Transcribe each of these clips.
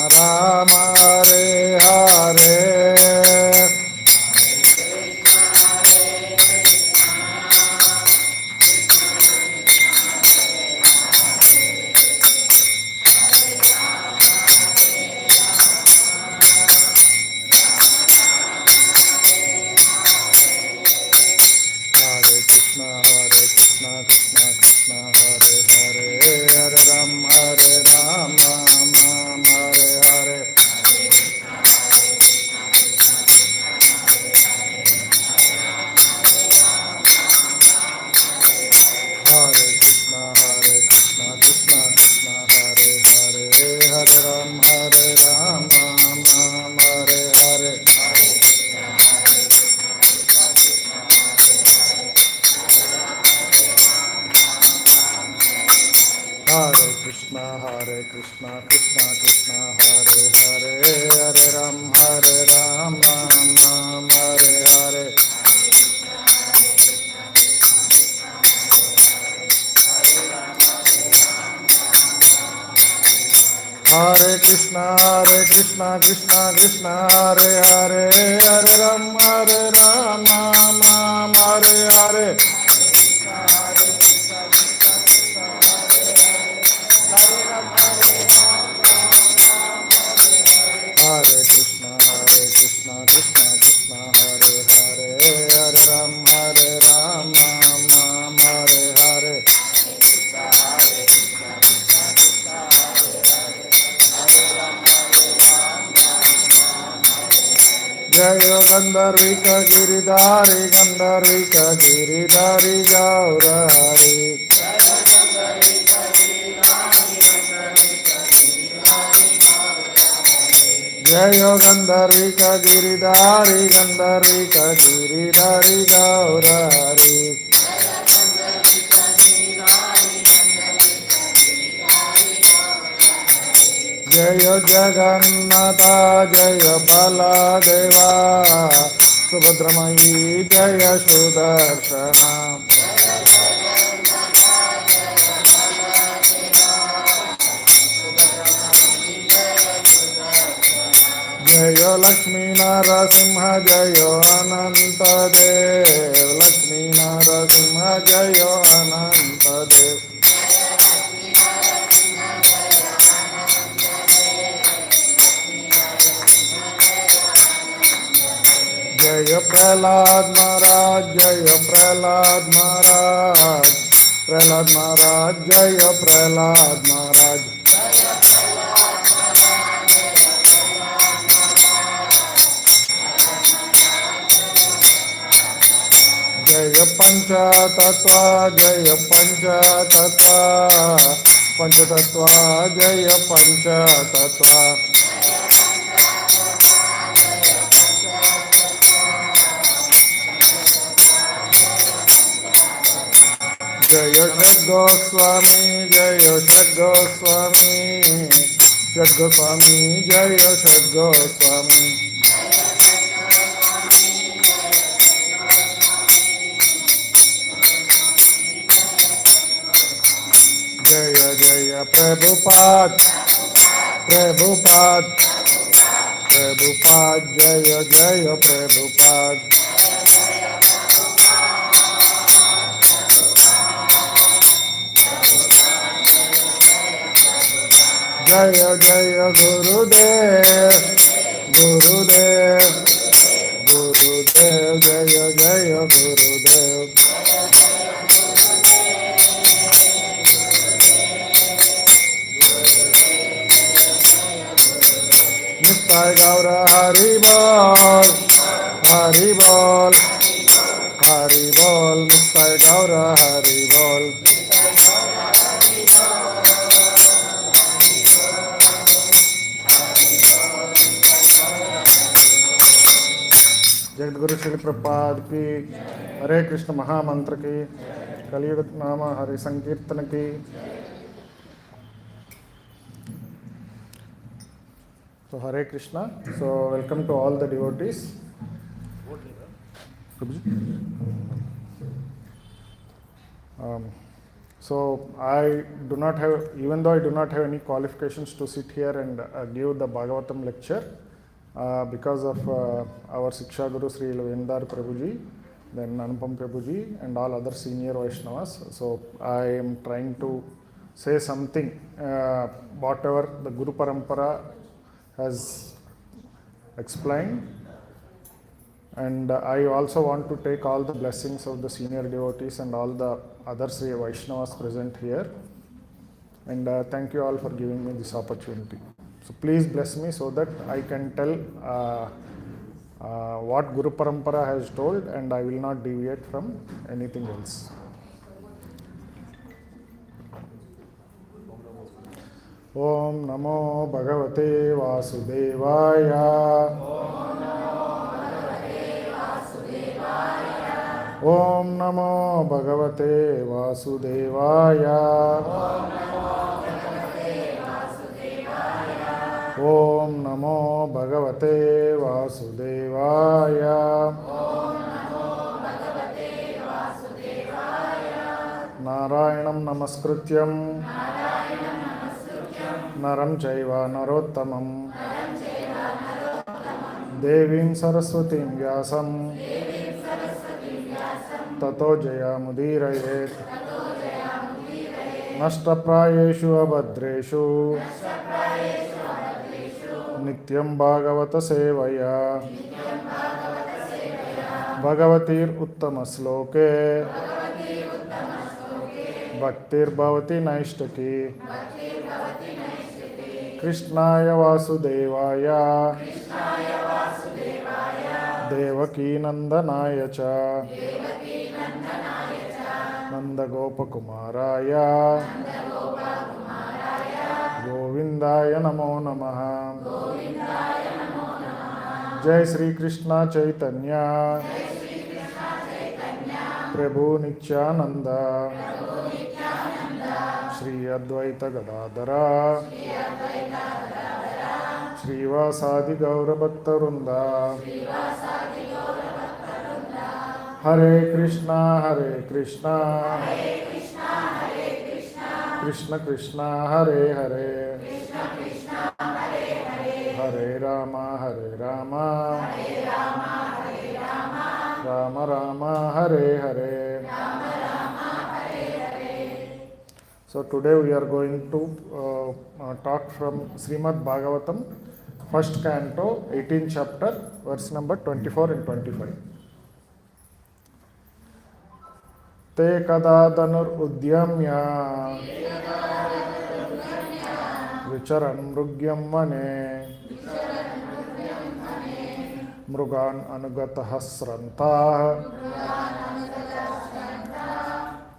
Rama Hare Hare Krishna Krishna Hare Hare Hare Ram Hare Ram Ram Hare Hare Hare Krishna Krishna Krishna Hare Hare Hare Ram Hare Ram Ram Hare Hare Jayo Gandharvika Giridhari Gandharvika Giridhari Gaurari Jayo Gandharvika Giridhari Gandharvika Giridhari Gaurari Jayo Jagannatha Jayo Baladeva Subhadramayi Jaya Sudarshana Jayo Lakshmi Narasimha Jayo Anantadev Lakshmi Narasimha Jayo Anantadev Jaya Prahlad Maharaj Jaya Prahlad Maharaj Prahlad Maharaj Jaya Prahlad Maharaj Jaya Pancha Tattva Jaya Pancha Tattva Pancha Tattva Jaya Pancha Tattva Jaya Shad Goswami Jaya Shad Goswami Shad Goswami Jaya Shad Goswami Jaya Jaya Prabhupada Prabhupada Prabhupada Jaya Jaya Prabhupada Jaya Jaya Gurudev Gurudev Gurudev Jaya Jaya Gurudev Nittai Gaura Hari Bol Hari Bol Hari Bol Nittai Gaura Hari Bol जगद्गुरु श्रील प्रभुपाद की हरे कृष्ण महामंत्र की कलियुग नाम हरि संकीर्तन की So Hare Krishna. So welcome to all the devotees. Prabhuji. So I do not have, even though I do not have any qualifications to sit here and give the Bhagavatam lecture, because of our Siksha Guru Sri Vendar Prabhuji, then Anupam Prabhuji and all other senior Vaishnavas. So I am trying to say something, whatever the Guru Parampara has explained. And I also want to take all the blessings of the senior devotees and all the other Sri Vaishnavas present here. And thank you all for giving me this opportunity. So please bless me so that I can tell what Guru Parampara has told, and I will not deviate from anything else. Om Namo Bhagavate Vasudevaya. Om Namo Bhagavate Vasudevaya. Om Namo Bhagavate Vasudevaya. Narayanam Namaskrutyam Naram Chaiva Narottamam Devim Saraswatim Vyasam Tato Jaya Mudirayet Nashtaprayeshu Abhadreshu Nityam Bhagavata Sevaya Bhagavatir Uttama Sloke Bhaktir Bhavati Naishtaki Krishnaya Vasudevaya Devaki Nandanaya Cha Nanda Gopakumaraya Govindaya Namo Namaha. Jai Sri Krishna Chaitanya Prabhu Nityananda Shri Advaita Gadadhara Shri Vasadi Gaura Bhaktarunda. Hare Krishna Krishna Krishna Hare Hare Hare Rama Rama Rama Hare Hare. So today we are going to talk from Śrīmad-Bhāgavatam, first canto, 18th chapter, verse number 24 and 25. Te kada danur udyamya vicharan mrugyam vane mrugan anugatah srantah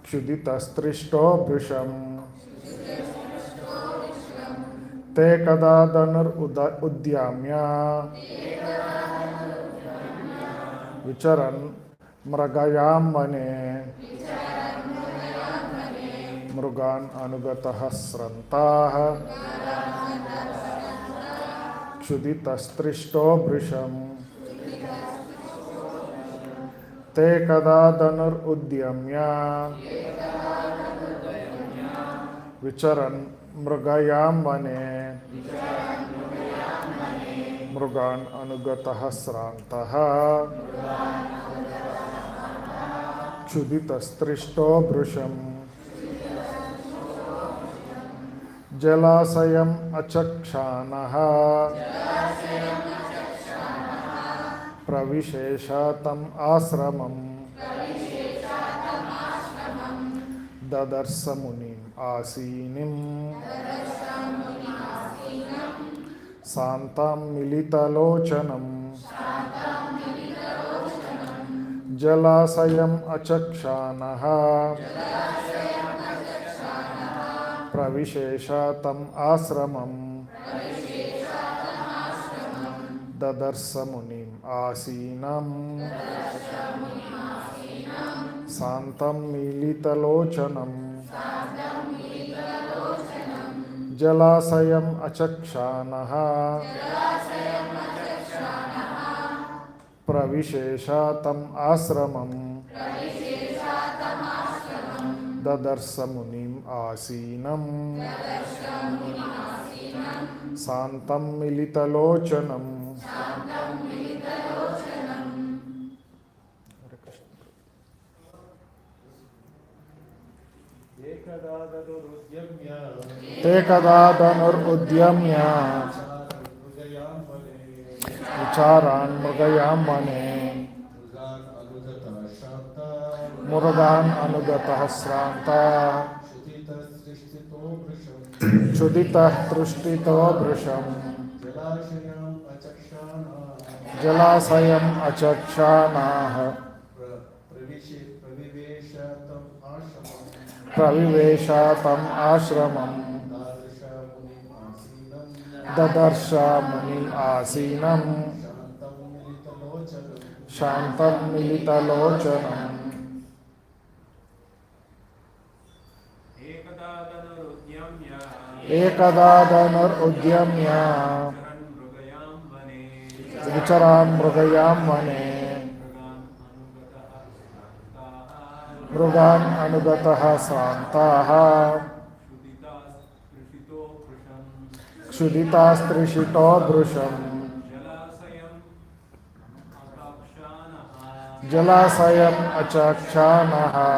kshuditas-trishto bhrisham. Te kada danur udyamya vicharan mragayam vane mrugan anugatah srantah kshuditas-trishto bhrisham. Te kada danur udyamya vicharan mragayam vane mrugan anugatah srantah kshuditas-trishto bhrisham. Jalasayam achakshanaha pravisheshatam asramam dadarsa munim asinim santam militalocanam. Jalasayam achakshanaha pravisheshatam asramam dadarsa munim asinam santam militalocanam. Jalasayam achakshanaha pravisheshatam asramam Dadarsa munim asinam Santam militalocanam. Tekadadanur udyamya Vicharan mrugayam mane Murugan anugatah sranta Chuditah trushtito brusham Jalasayam achakshanaha Praviveshatam ashramam Dadarsha muni asinam Shantam militalocanam. Ekadadanur udyamya Vicharan mrugayam mane Mrugan anugatah santaha Kshuditas trishito brusham Jalasayam achakshanaha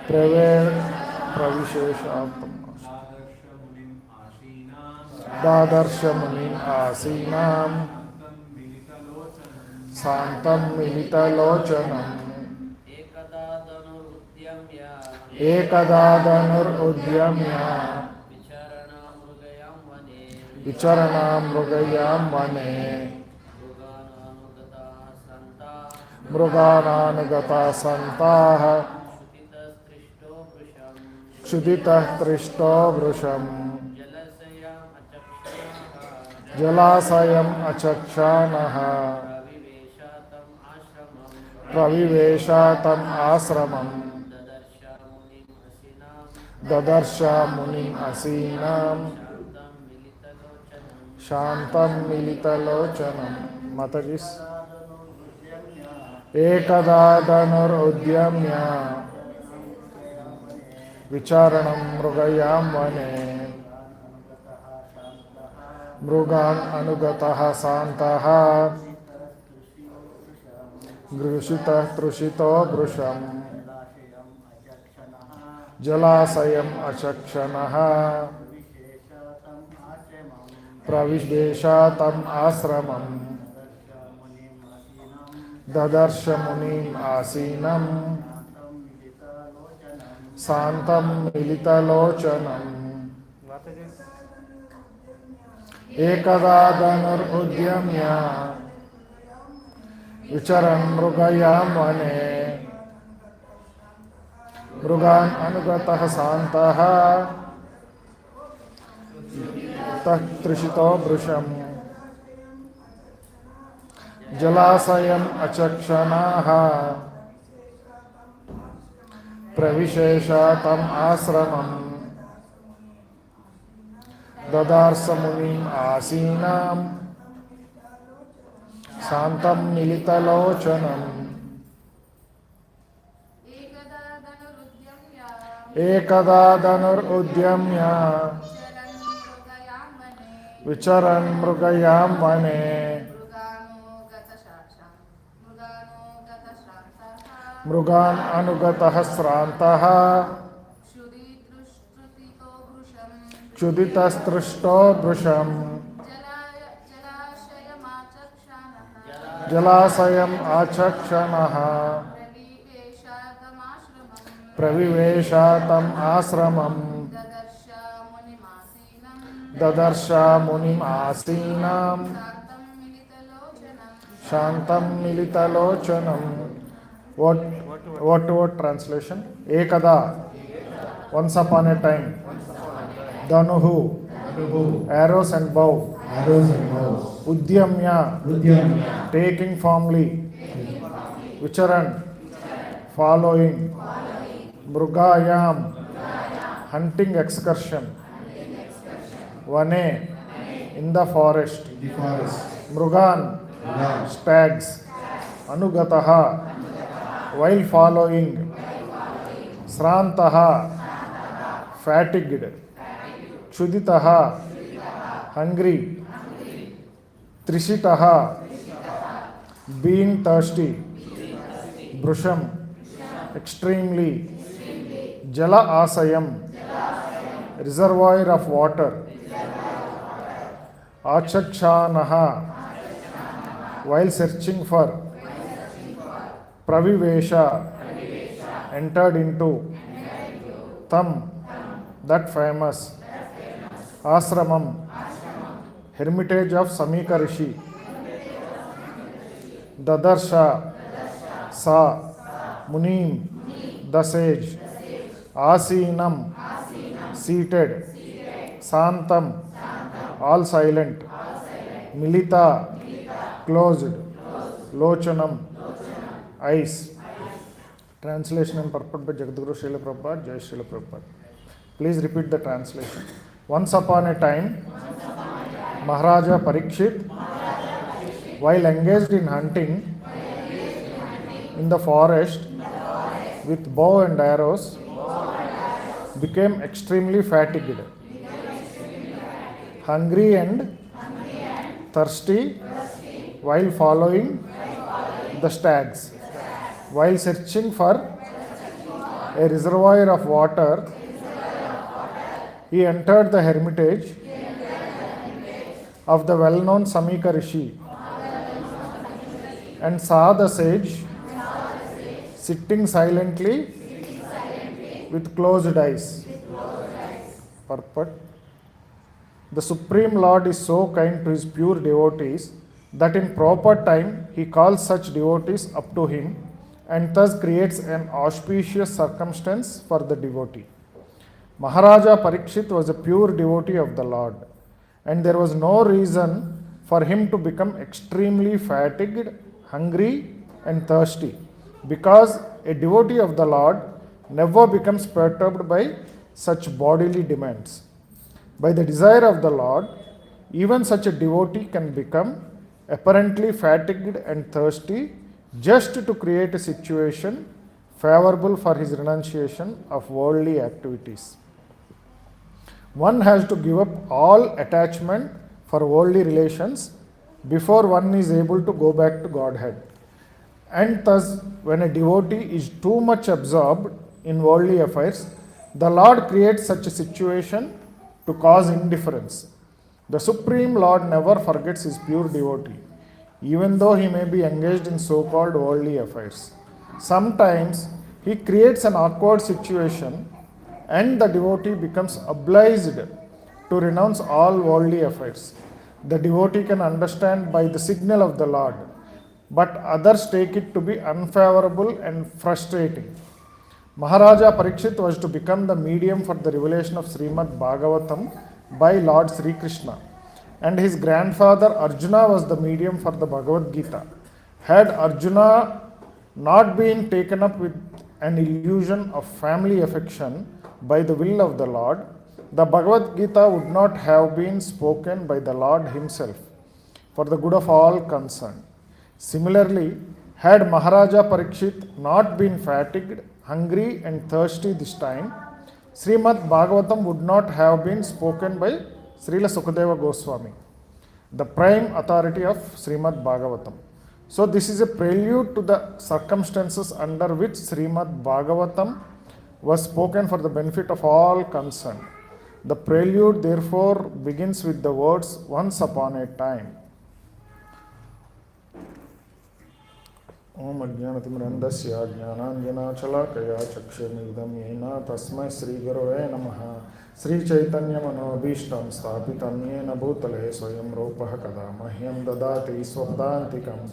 Pravisheshatam Dadarsha munin asinam Santam militalocanam. Ekadadanur udyamya Vicharana mrugayam mane Mrugananugata santaha Ksuditah trishto brusham Jalasayam achakshanaha Praviveshatam asramam Dadarsha munim asinam Shantam militalocanam. Matajis. Ekadadanur udyamya Vicharanam mrugayam vane Mrugan anugatah santaha Grushitah trushito brusham Jalasayam achakshanaha Pravisheshatam asramam Dadarsha munim asinam Santam militalocanam. Ekadadanur udyamya Vicharan mrugayam vane Mrugan anugatah santaha Trishito brusham Jalasayam achakshanaha Pravisheshatam asramam Dadarsa munim asinam Santam militalocanam. Ekadadanur udyamya Vicharan mrugayam vane Mrugan anugatah srantaha Kshuditas trishto brusham Jalasayam achakshanaha Praviveshatam asramam Dadarsha munim asinam Shantam militalocanam. What translation? Ekada, once upon a time. Danuhu, arrows and bow. Udyamya, taking firmly. Vicharan, following. Mrugayam, hunting excursion. Vane, in the forest. Mrugan, stags. Anugataha, while following. Srantaha, fatigued. Chuditaha, hungry. Trishitaha, being thirsty. Brusham, extremely. Jala asayam, reservoir of water. Achakshanaha, while searching for. Pravivesha, entered into. Tam, that famous. Asramam, hermitage of Samika Rishi. Dadarsha, sa, Munim, the sage. Asinam, seated. Santam, all silent. Milita, closed. Lochanam, eyes. Translation and purport by Jagadguru Śrīla Prabhupāda. Jai Śrīla Prabhupāda. Please repeat the translation. Once upon a time, Maharaja Parikshit, while engaged in hunting in the forest with bow and arrows, became extremely fatigued, hungry and thirsty while following the stags. While searching for a reservoir of water, he entered the hermitage of the well-known Samika Rishi and saw the sage sitting silently with closed eyes. Purport. The Supreme Lord is so kind to his pure devotees that in proper time he calls such devotees up to him and thus creates an auspicious circumstance for the devotee. Maharaja Parikshit was a pure devotee of the Lord, and there was no reason for him to become extremely fatigued, hungry, and thirsty, because a devotee of the Lord never becomes perturbed by such bodily demands. By the desire of the Lord, even such a devotee can become apparently fatigued and thirsty just to create a situation favorable for his renunciation of worldly activities. One has to give up all attachment for worldly relations before one is able to go back to Godhead. And thus, when a devotee is too much absorbed in worldly affairs, the Lord creates such a situation to cause indifference. The Supreme Lord never forgets his pure devotee, even though he may be engaged in so-called worldly affairs. Sometimes he creates an awkward situation and the devotee becomes obliged to renounce all worldly affairs. The devotee can understand by the signal of the Lord, but others take it to be unfavorable and frustrating. Maharaja Parikshit was to become the medium for the revelation of Śrīmad-Bhāgavatam by Lord Sri Krishna, and his grandfather Arjuna was the medium for the Bhagavad Gita. Had Arjuna not been taken up with an illusion of family affection by the will of the Lord, the Bhagavad Gita would not have been spoken by the Lord himself for the good of all concerned. Similarly, had Maharaja Parikshit not been fatigued, hungry and thirsty this time, Śrīmad-Bhāgavatam would not have been spoken by Srila Sukadeva Goswami, the prime authority of Śrīmad-Bhāgavatam. So this is a prelude to the circumstances under which Śrīmad-Bhāgavatam was spoken for the benefit of all concerned. The prelude therefore begins with the words, once upon a time. Om Ajnanatimrandasya Jnananjanachalakaya Chakshurmidam Yena Tasmai Sri Gurave Namaha Sri Chaitanya Manobhishtam Sthapitam Yena Bhutale Swayam Rupah Kada Mahyam Dadati Swabdantikam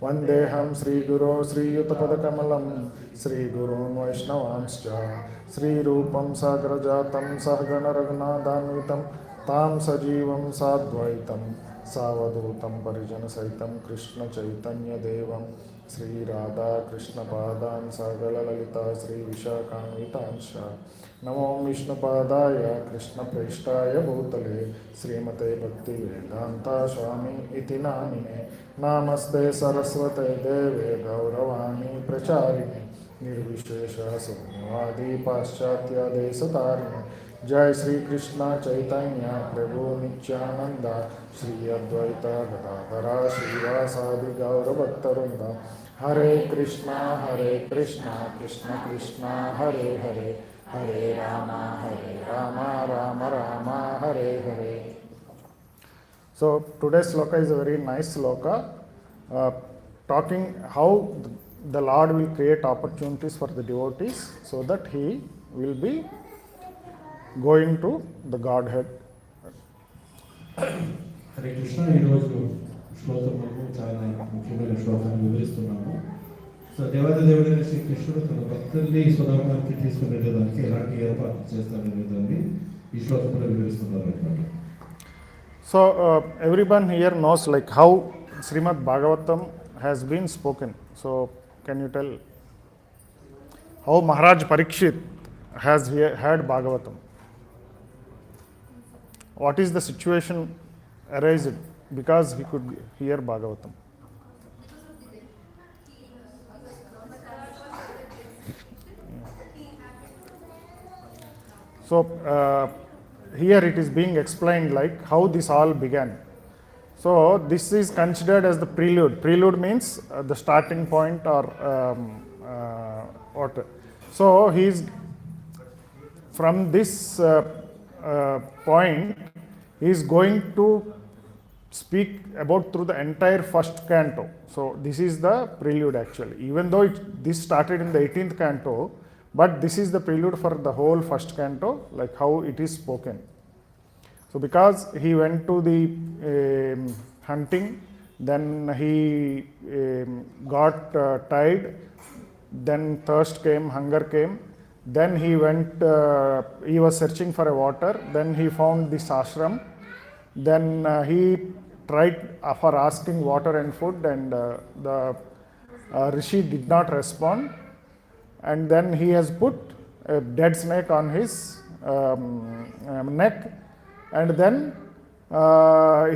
Vandeham Sri Guru Sri Yutapadakamalam Sri Gurun Vaishnavanscha Sri Rupam Sagrajatam Sahagana Raghunadanvitam Tam Sajivam Sadvaitam Savadutam Parijana Saitam Krishna Chaitanya Devam Sri Radha Krishna Padan Sagala Lalita Sri Vishakhanvitansha Namo Vishnu Padaya Krishna Preshtaya Bhutale Srimate Bhakti Vedanta Swami Iti Namine Namaste Saraswate Deve Gauravani Pracharini निर्विशेषः शून्यवादी पाश्चात्यादेशतारिणः जय श्री कृष्ण चैतन्य प्रभु नित्यानंद श्री अद्वैत गदाधर श्रीवासादि गौरभक्तवृंद हरे Krishna Krishna Krishna Hare Hare Hare Ram Ram Ram Hare Hare. So today's sloka is a very nice sloka, talking how the Lord will create opportunities for the devotees so that he will be going to the Godhead. Hare Krishna. ఈరోజు శ్లోకము చాలా ముఖ్యమైన శ్లోకాన్ని వివరిస్తున్నాము. So దేవాదేవుడైన శ్రీకృష్ణుడు తన భక్తుల్ని స్వధామానికి తీసుకునేదానికి ఎలాంటి ఏర్పాటు చేస్తాడనే దాన్ని ఈ శ్లోకంలో వివరిస్తున్నారు అనమాట. So everyone here knows like how Śrīmad-Bhāgavatam has been spoken. So can you tell how Maharaj Parikshit has heard Bhagavatam? What is the situation arising because he could hear Bhagavatam? So here it is being explained like how this all began. So this is considered as the prelude. Prelude means the starting point or what. So he is from this point he is going to speak about through the entire first canto. So this is the prelude actually, even though this started in the 18th canto, but this is the prelude for the whole first canto, like how it is spoken. So because he went to the hunting, then he got tired, then thirst came, hunger came, then he went, he was searching for a water, then he found this ashram, then he tried for asking water and food, and the rishi did not respond, and then he has put a dead snake on his neck, and then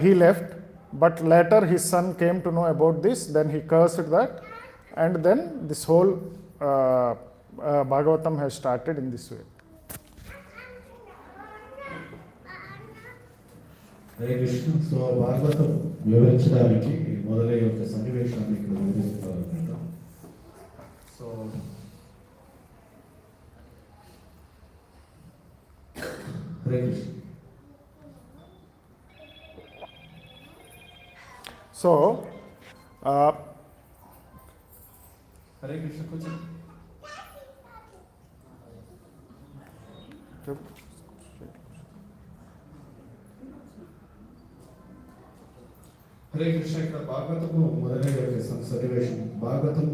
he left. But later his son came to know about this, then he cursed that, and then this whole Bhagavatam has started in this way. Hare Krishna. So Bhagavatam వివరించడానికి మొదలయ్యే ఒక సన్నివేశాన్ని ఇక్కడ వివరిస్తున్నారు అనమాట. So Hare Krishna. So Hare Krishna. కొంచెం హరే కృష్ణ. ఇక్కడ భాగవతము మొదలయ్యే ఒక సన్నివేశం. భాగవతం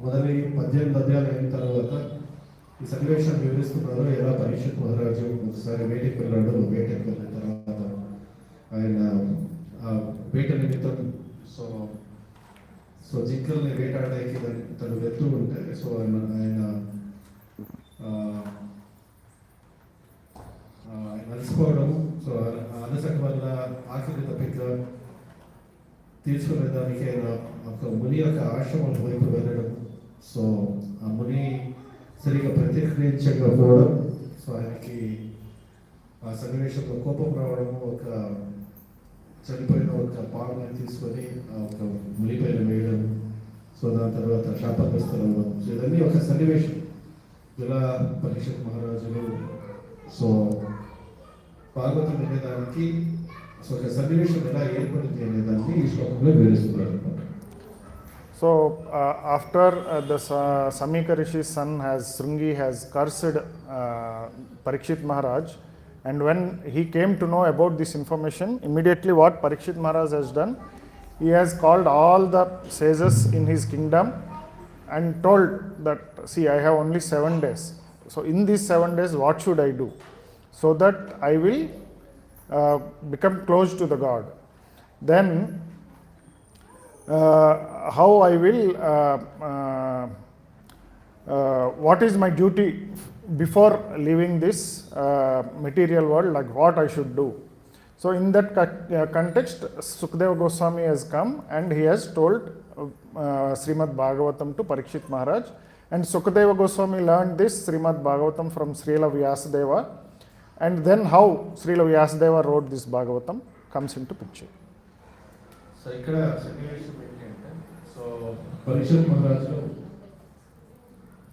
మొదలై 18 అధ్యాయాలు అయిన తర్వాత ఈ సన్నివేశాన్ని వివరిస్తున్నారు. ఎలా పరీక్షిత్ మహారాజు ఒకసారి వేటకి వెళ్ళాడు. వేటకి వెళ్ళిన తర్వాత ఆయన వేట నిమిత్తం సో జింకల్ని వేటాడడానికి తను వెళ్తూ ఉంటే సో ఆయన అలసిపోవడం, సో అలసట వల్ల ఆకలి తప్పిక తీర్చుకునేదానికి ఆయన ఒక ముని యొక్క ఆశ్రమం వైపు వెళ్ళడం. సో ఆ ముని సరిగా ప్రతిక్రియించకపోవడం, సో ఆయనకి ఆ సన్నివేశంలో కోపం రావడము, ఒక చనిపోయిన ఒక పాముని తీసుకొని ఒక మునిపైన వేయడం, సో దాని తర్వాత శాపగ్రస్తులు అవ్వడం. సో ఇవన్నీ ఒక సన్నివేశం. ఇలా పరీక్షిత్ మహారాజులు సో భాగవతం వినేదానికి సో ఒక సన్నివేశం ఎలా ఏర్పడింది అనేదాన్ని ఈ శ్లోకంలో వివరిస్తున్నారు అనమాట. So after the Samika Rishi's son Srungi has cursed Parikshit Maharaj, and when he came to know about this information, immediately what Parikshit Maharaj has done, he has called all the sages in his kingdom and told that, see, I have only 7 days. So in these 7 days, what should I do so that I will become close to the God? Then how I will, what is my duty before leaving this material world, like what I should do. So in that context, Sukadeva Goswami has come and he has told Śrīmad-Bhāgavatam to Parikshit Maharaj, And Sukadeva Goswami learned this Śrīmad-Bhāgavatam from Śrīla Vyasadeva, and then how Śrīla Vyasadeva wrote this Bhagavatam comes into picture. So ఇక్కడ సన్నివేశం ఏంటంటే so Parikshit మహారాజు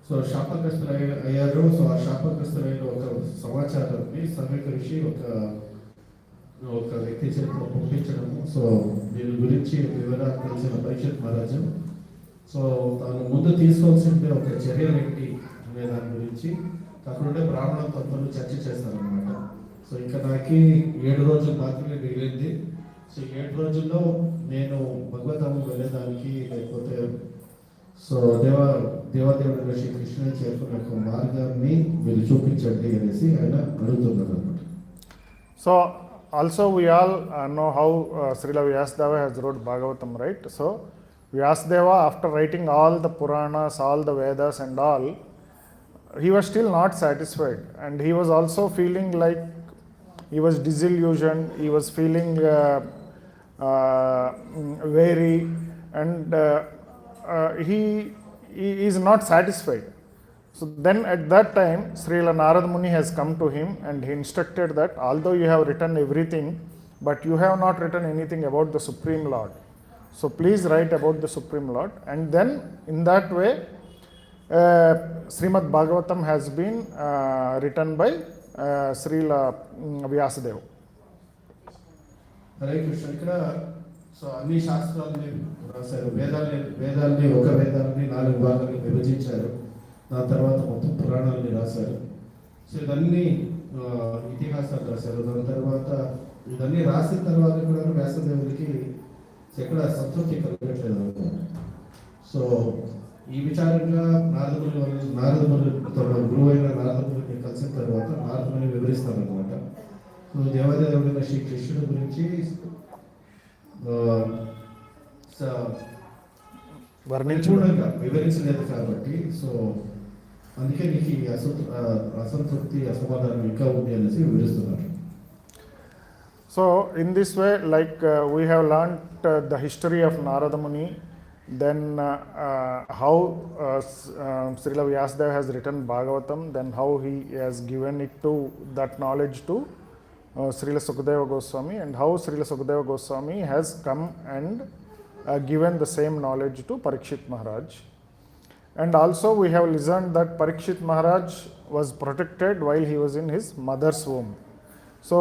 so శాపగ్రస్తులు అయ్యారు. So ఆ శాపగ్రస్తులైన ఒక సమాచారాన్ని సమీకరించి ఒక వ్యక్తి చేతిలో పంపించడము. సో దీని గురించి వివరాలు తెలిసిన పరీక్షిత్ మహారాజు సో తాను ముందు తీసుకోవాల్సిందే ఒక చర్యలు ఏంటి అనే దాని గురించి అక్కడుండే బ్రాహ్మణ తత్వాలు చర్చ చేస్తారనమాట. సో ఇంకా నాకు 7 రోజులు మాత్రమే మిగిలింది. సో 7 రోజుల్లో నేను భగవద్ధామం వెళ్ళేదానికి లేకపోతే సో దేవాదేవుడు శ్రీ కృష్ణ చేరుకునే ఒక మార్గాన్ని మీరు చూపించండి అనేసి ఆయన అడుగుతున్నారు అనమాట. So also we all know how Śrīla Vyasadeva has wrote Bhagavatam, right? So Vyasadeva, after writing all the Puranas, all the Vedas and all, he was still not satisfied, and he was also feeling like he was disillusioned, he was feeling weary, and he is not satisfied. So then at that time Srila Narad Muni has come to him and he instructed that although you have written everything, but you have not written anything about the Supreme Lord. So please write about the Supreme Lord. And then in that way Śrīmad-Bhāgavatam has been written by Śrīla Vyasadeva. Hare Krishna. ఇక్కడ so అన్ని శాస్త్రాలని రాశారు. వేదాల్ని ఒక వేదాలని 4 భాగాలుగా విభజించారు. దాని తర్వాత మొత్తం పురాణాలని రాశారు. సో ఇదన్నీ ఇతిహాసాలు రాశారు. దాని తర్వాత ఇవన్నీ రాసిన తర్వాత కూడా వ్యాసదేవుడికి ఎక్కడ సంతృప్తి కలగట్లేదు అనుకోండి. సో ఈ విచారంగా నారదముని తన గురువు అయిన నారదముని కలిసిన తర్వాత నారదముని వివరిస్తారనమాట. సో దేవాదేవుడైన శ్రీ కృష్ణుడి గురించి వర్ణించకుండా వివరించలేదు కాబట్టి సో అందుకే నీకు ఈ అసంతృప్తి అసమాధానం ఇంకా ఉంది అనేసి వివరిస్తున్నారు. So in this way, like we have learnt the history of Narada Muni, then how Śrīla Vyasadeva has written Bhagavatam, then how he has given it to that knowledge to Śrīla Sukadeva Goswami, and how Śrīla Sukadeva Goswami has come and given the same knowledge to Parikshit Maharaj. And also we have listened that Parikshit Maharaj was protected while he was in his mother's womb. So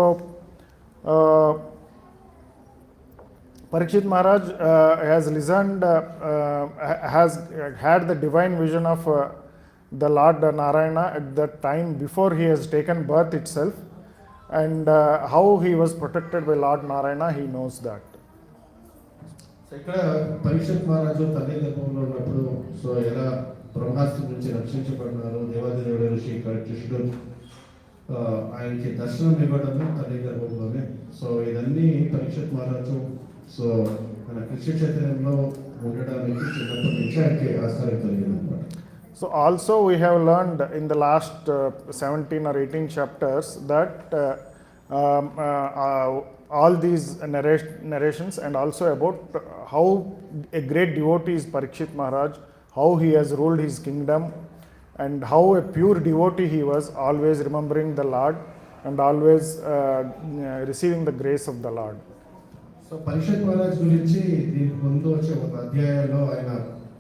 Parikshit Maharaj has listened, has had the divine vision of the Lord Narayana at that time before he has taken birth itself, and how he was protected by Lord Narayana, he knows that. ఇక్కడ పరీక్షిత్ మహారాజు తల్లి గర్భంలో ఉన్నప్పుడు so ఎలా బ్రహ్మాస్త్రం నుంచి రక్షించబడినారు, దేవాదేవుడు శ్రీ కృష్ణుడు ఆయనకి దర్శనం ఇవ్వడము తల్లి గర్భంలోనే. సో ఇదన్నీ పరీక్షిత్ మహారాజు సో మన కృష్ణ చైతన్యంలో ఉండడానికి చిన్నప్పటి నుంచి ఆయనకి ఆశ్చర్యం కలిగింది అనమాట. So also we have learned in the last 17 or 18 chapters that all these narrations, and also about how a great devotee is Parikshit Maharaj, how he has ruled his kingdom, and how a pure devotee he was, always remembering the Lord and always receiving the grace of the Lord. So Parikshit Maharaj గురించి దీనికి ముందు వచ్చే ఒక అధ్యాయంలో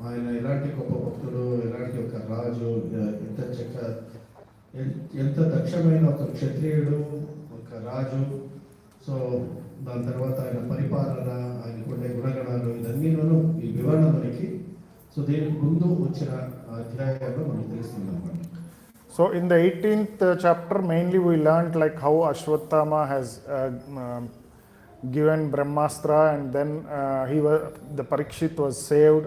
ఆయన ఎలాంటి గొప్ప భక్తుడు, ఎలాంటి ఒక రాజు, ఎంత దక్షమైన ఒక క్షత్రియుడు, ఒక రాజు. సో దాని తర్వాత ఆయన పరిపాలన, ఆయనకుండే గుణగణాలు, ఇదన్నీలోనూ ఈ వివరణ మనకి సో దీనికి ముందు వచ్చిన అధ్యాయంలో మనకు తెలుస్తుంది అన్నమాట. So in the 18th chapter mainly we learned like how Ashwatthama has given Brahmastra, and then the Parikshit was saved.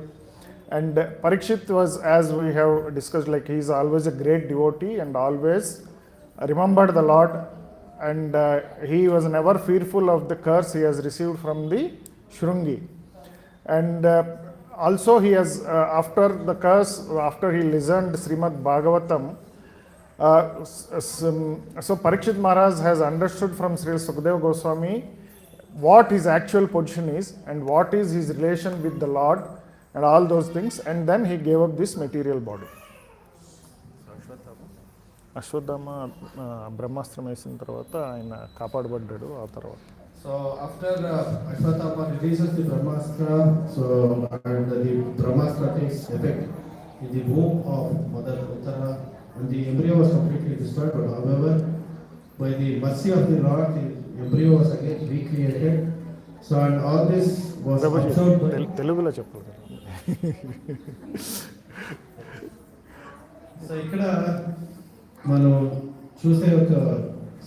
And Parikshit was, as we have discussed, like he is always a great devotee and always remembered the Lord, and he was never fearful of the curse he has received from the Shrungi. And also he has, after the curse, after he listened Śrīmad-Bhāgavatam, so Parikshit Maharaj has understood from Sri Sukadeva Goswami what his actual position is and what is his relation with the Lord and all those things, and then he gave up this material body. Ashwatthama బ్రహ్మాస్త్రం వేసిన తర్వాత ఆయన కాపాడబడ్డాడు ఆ తర్వాత. So after Ashwatthama releases the Brahmastra, so and the Brahmastra takes effect in the womb of Mother Uttara, and the embryo was completely destroyed. But however, by the mercy of the Lord, the embryo was again recreated. So and all this was observed by... తెలుగులో చెప్పాలి. So ఇక్కడ మనం చూసే ఒక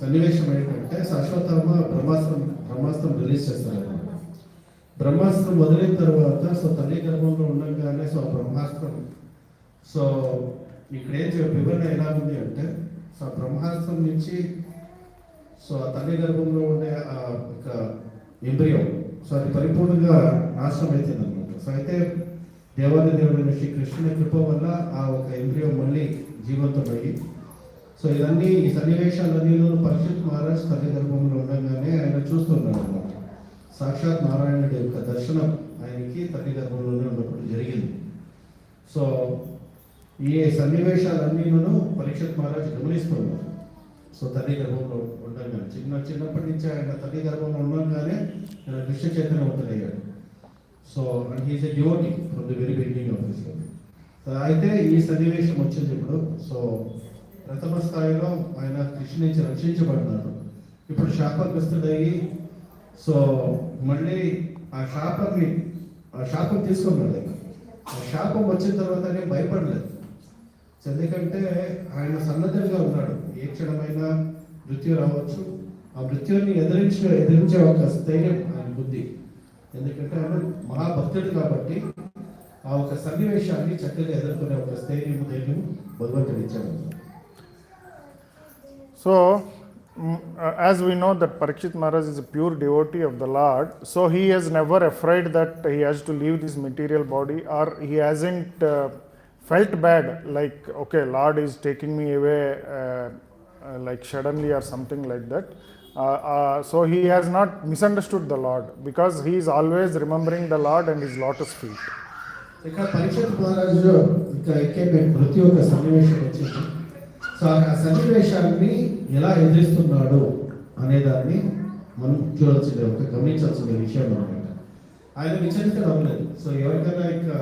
సన్నివేశం ఏంటంటే అశ్వత్థామ బ్రహ్మాస్త్రం release చేస్తారన్నమాట. బ్రహ్మాస్త్రం వదిలిన తర్వాత సో తల్లి గర్భంలో ఉండగానే సో బ్రహ్మాస్త్రం సో ఇక్కడ ఏం వివరణ ఎలా ఉంది అంటే సో బ్రహ్మాస్త్రం నుంచి సో ఆ తల్లి గర్భంలో ఉండే ఆ ఒక ఎంబ్రియో సో అది పరిపూర్ణంగా నాశనం అవుతుంది అనమాట. సో అయితే దేవుడైన శ్రీ కృష్ణుని కృప వల్ల ఆ ఒక ఎంబ్రియో మళ్ళీ జీవంతమయ్యి సో ఇవన్నీ ఈ సన్నివేశాలన్నీ పరీక్షిత్ మహారాజ్ తల్లి గర్భంలో ఉండగానే ఆయన చూస్తున్నాడు అన్నమాట. సాక్షాత్ నారాయణుడి యొక్క దర్శనం ఆయనకి తల్లి గర్భంలోనే ఉన్నప్పుడు జరిగింది. సో ఈ సన్నివేశాలన్నీను పరీక్షిత్ మహారాజ్ గమనిస్తున్నాడు. సో తల్లి గర్భంలో ఉండగానే చిన్నప్పటి నుంచి ఆయన తల్లి గర్భంలో ఉండగానే ఆయన కృష్ణ చైతన్యవంతుడయ్యాడు. So and he's a devotee from the very beginning of this life. So అయితే ఈ సన్నివేశం వచ్చింది ఇప్పుడు. సో ప్రథమ స్థాయిలో ఆయన కృష్ణ నుంచి రక్షించబడినారు. ఇప్పుడు శాపగ్రస్తుడయ్యి సో మళ్ళీ ఆ శాపం తీసుకున్నాడు. ఆ శాపం వచ్చిన తర్వాత భయపడలేదు. ఎందుకంటే ఆయన సన్నద్ధంగా ఉన్నాడు. ఏ క్షణమైనా మృత్యు రావచ్చు. ఆ మృత్యుని ఎదిరించే ఒక స్థైర్యం ఆయన బుద్ధి. ఎందుకంటే ఆయన మహాభక్తుడు కాబట్టి ఆ ఒక సన్నివేశాన్ని చక్కగా ఎదుర్కొనే ఒక స్థైర్యం ధైర్యం భగవంతుడు ఇచ్చాడు. So, as we know that Parikshit Maharaj is a pure devotee of the Lord, so he is never afraid that he has to leave this material body, or he hasn't felt bad like, okay, Lord is taking me away like suddenly or something like that. So he has not misunderstood the Lord because he is always remembering the Lord and his lotus feet. ఇక్కడ పరీక్షిత్ మహారాజు ప్రతి ఒక్క సన్నివేశం వచ్చింది. So ఆ సన్నివేశాన్ని ఎలా ఎదురిస్తున్నాడు అనేదాన్ని మనం చూడాల్సిందే, ఒక గమనించాల్సిన విషయం అనమాట. ఆయన విచలితం అవ్వలేదు. సో ఎవరికైనా ఇంకా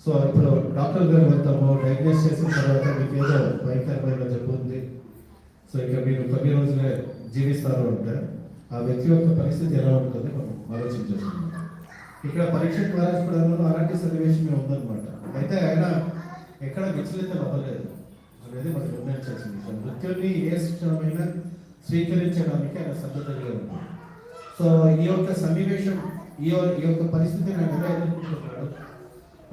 సో ఇప్పుడు డాక్టర్ గారు వెళ్తాము, డయాగ్నోస్ చేసిన తర్వాత మీకు ఏదో భయంకరమైన జబ్బు ఉంది, సో ఇక మీరు కొన్ని రోజులే జీవిస్తారు అంటే ఆ వ్యక్తి యొక్క పరిస్థితి ఎలా ఉంటుందో మనం ఆలోచించేస్తున్నాం. ఇక్కడ పరీక్షిత్ మహారాజ్ కూడా అలాంటి సన్నివేశమే ఉందన్నమాట. అయితే ఆయన ఎక్కడ విచలితం అవ్వలేదు అనేది మనం గమనించాల్సిన విషయం. మృత్యుని ఏ శిక్షణమైనా స్వీకరించడానికి ఆయన సన్నద్ధంగా ఉన్నాడు. సో ఈ యొక్క సన్నివేశం ఈ యొక్క పరిస్థితిని ఆయన ఎలా ఎదుర్కొంటున్నాడు,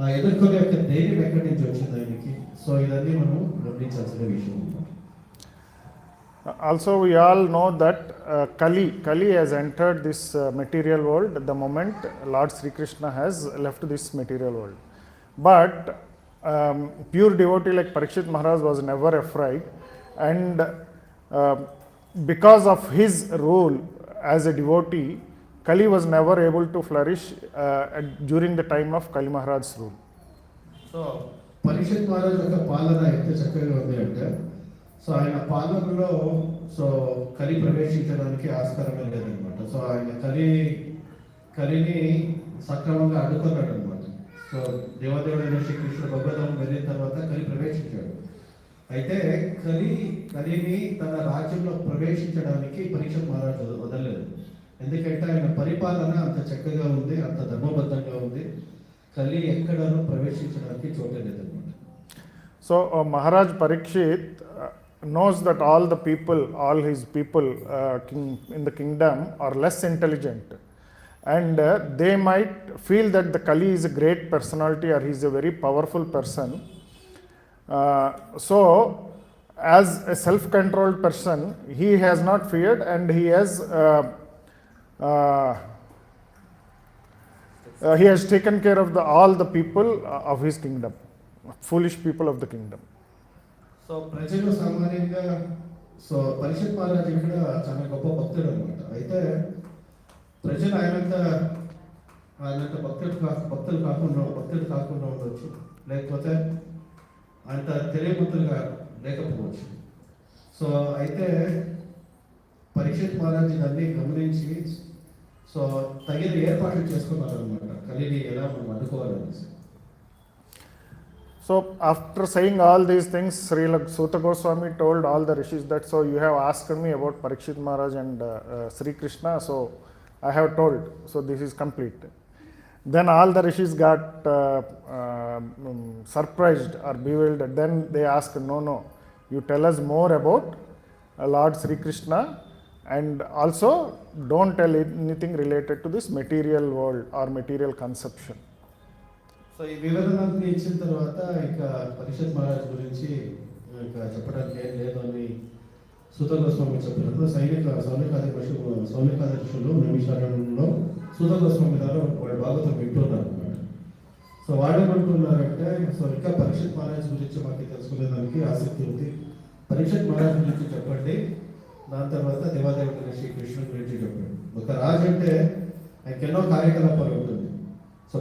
ఆ ఎదుర్కొనే యొక్క ధైర్యం ఎక్కడి నుంచి వచ్చింది ఆయనకి. సో ఇదన్నీ మనం గమనించాల్సిన విషయం. Also we all know that Kali has entered this material world the moment Lord Sri Krishna has left this material world. But pure devotee like Parikshit Maharaj was never afraid, and because of his role as a devotee, Kali was never able to flourish during the time of Kali Maharaj's rule. So Parikshit Maharaj యొక్క పాలన ఎంత చక్కగా ఉంది అంటే so ఆయన పాలనలో so కలి ప్రవేశించడానికి ఆస్కారమే లేదనమాట. సో ఆయన కలిని సక్రమంగా అడ్డుకున్నాడు అనమాట. సో దేవదేవుడైన శ్రీకృష్ణ భగవతం వెళ్ళిన తర్వాత కలి ప్రవేశించాడు. అయితే కలిని తన రాజ్యంలో ప్రవేశించడానికి పరీక్షిత్ మహారాజు వదలలేదు. ఎందుకంటే ఆయన పరిపాలన అంత చక్కగా ఉంది, అంత ధర్మబద్ధంగా ఉంది. కలి ఎక్కడనూ ప్రవేశించడానికి చోట లేదన్నమాట. So Maharaj Parikshit knows that all his people in the kingdom are less intelligent, and they might feel that the Kali is a great personality or he is a very powerful person. So as a self-controlled person, he has not feared, and he has taken care of all the people of his kingdom, foolish people of the kingdom. So ప్రజలు సామాన్యంగా so Parikshit Maharaj ఇక్కడ చాలా గొప్ప భక్తుడు అనమాట. అయితే ప్రజలు ఆయనంత భక్తుడు కాకుండా ఉండొచ్చు, లేకపోతే అంత తెలియబుద్ధులుగా లేకపోవచ్చు. సో అయితే పరీక్షిత్ మహారాజ్ దాన్ని గమనించి సో తగిన ఏర్పాట్లు చేసుకున్నారనమాట, కలిని ఎలా మనం అడ్డుకోవాలనేసి. So after saying all these things, Srila Suta Goswami told all the rishis that, so you have asked me about Parikshit Maharaj and Sri Krishna, so I have told, so this is complete. Then all the rishis got surprised or bewildered. Then they asked, no, you tell us more about Lord Sri Krishna, and also don't tell anything related to this material world or material conception. So ఈ వివరణని ఇచ్చిన తర్వాత ఇక పరీక్షిత్ మహారాజ్ గురించి ఇక చెప్పడానికి ఏం లేదు అని సూత గోస్వామి చెప్పినప్పుడు సౌనికాదర్శులు నిమిషారణంలో సూత గోస్వామి ద్వారా వాళ్ళు భాగవతం వింటున్నారు అన్నమాట. సో వాళ్ళు ఏమనుకున్నారంటే, సో ఇంకా పరీక్షిత్ మహారాజ్ గురించి మాకు తెలుసుకునేదానికి ఆసక్తి ఉంది, పరీక్షిత్ మహారాజ్ గురించి చెప్పండి, దాని తర్వాత దేవాదేవుడు శ్రీ కృష్ణుడి గురించి చెప్పండి. ఒక రాజు అంటే ఆయనకి ఎన్నో కార్యకలాపాలు ఉంటుంది. సో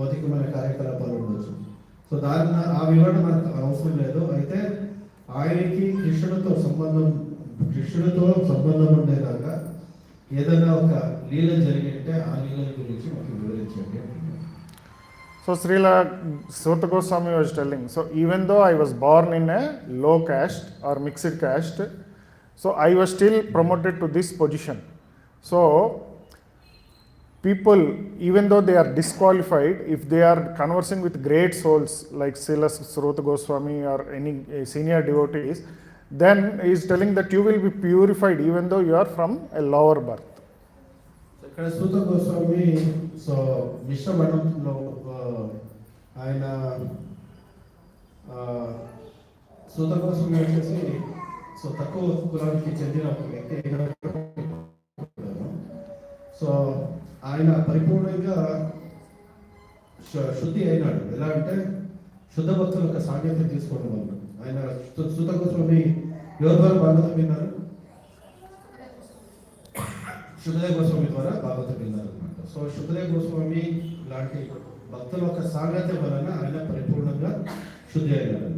భౌతికమైన కార్యకలాపాలు ఉండొచ్చు. సో దాని ఆ వివరణ మనకు అవసరం లేదు. అయితే ఆయనకి కృష్ణుడితో సంబంధం ఉండేలాగా ఏదైనా ఒక లీల జరిగింటే ఆ లీల గురించి మనకు వివరించండి. So Srila Suta Goswami was telling, so even though I was born in a low caste or mixed caste, so I was still promoted to this position. So people, even though they are disqualified, if they are conversing with great souls like Srila Suta Goswami or any senior devotees, then he is telling that you will be purified even though you are from a lower birth. ఇక్కడ సూత Goswami so మిశ్రమణంలో ఆయన సూత గోస్వామి వచ్చేసి so తక్కువ కులానికి చెందిన ఒక వ్యక్తి అయిన, so ఆయన పరిపూర్ణంగా శుద్ధి అయినాడు. ఎలా అంటే శుద్ధ భక్తుల యొక్క సాంగత్యం తీసుకోవడం వల్ల. ఆయన సూత గోస్వామి ఎవరి ద్వారా భాగవతం విన్నారు? శుద్ధదేవ్ గోస్వామి ద్వారా భాగవతం విన్నారు అనమాట. సో శుద్ధదేవ్ గోస్వామి లాంటి భక్తుల యొక్క సాంగత్యం వలన ఆయన పరిపూర్ణంగా శుద్ధి అయినాడు.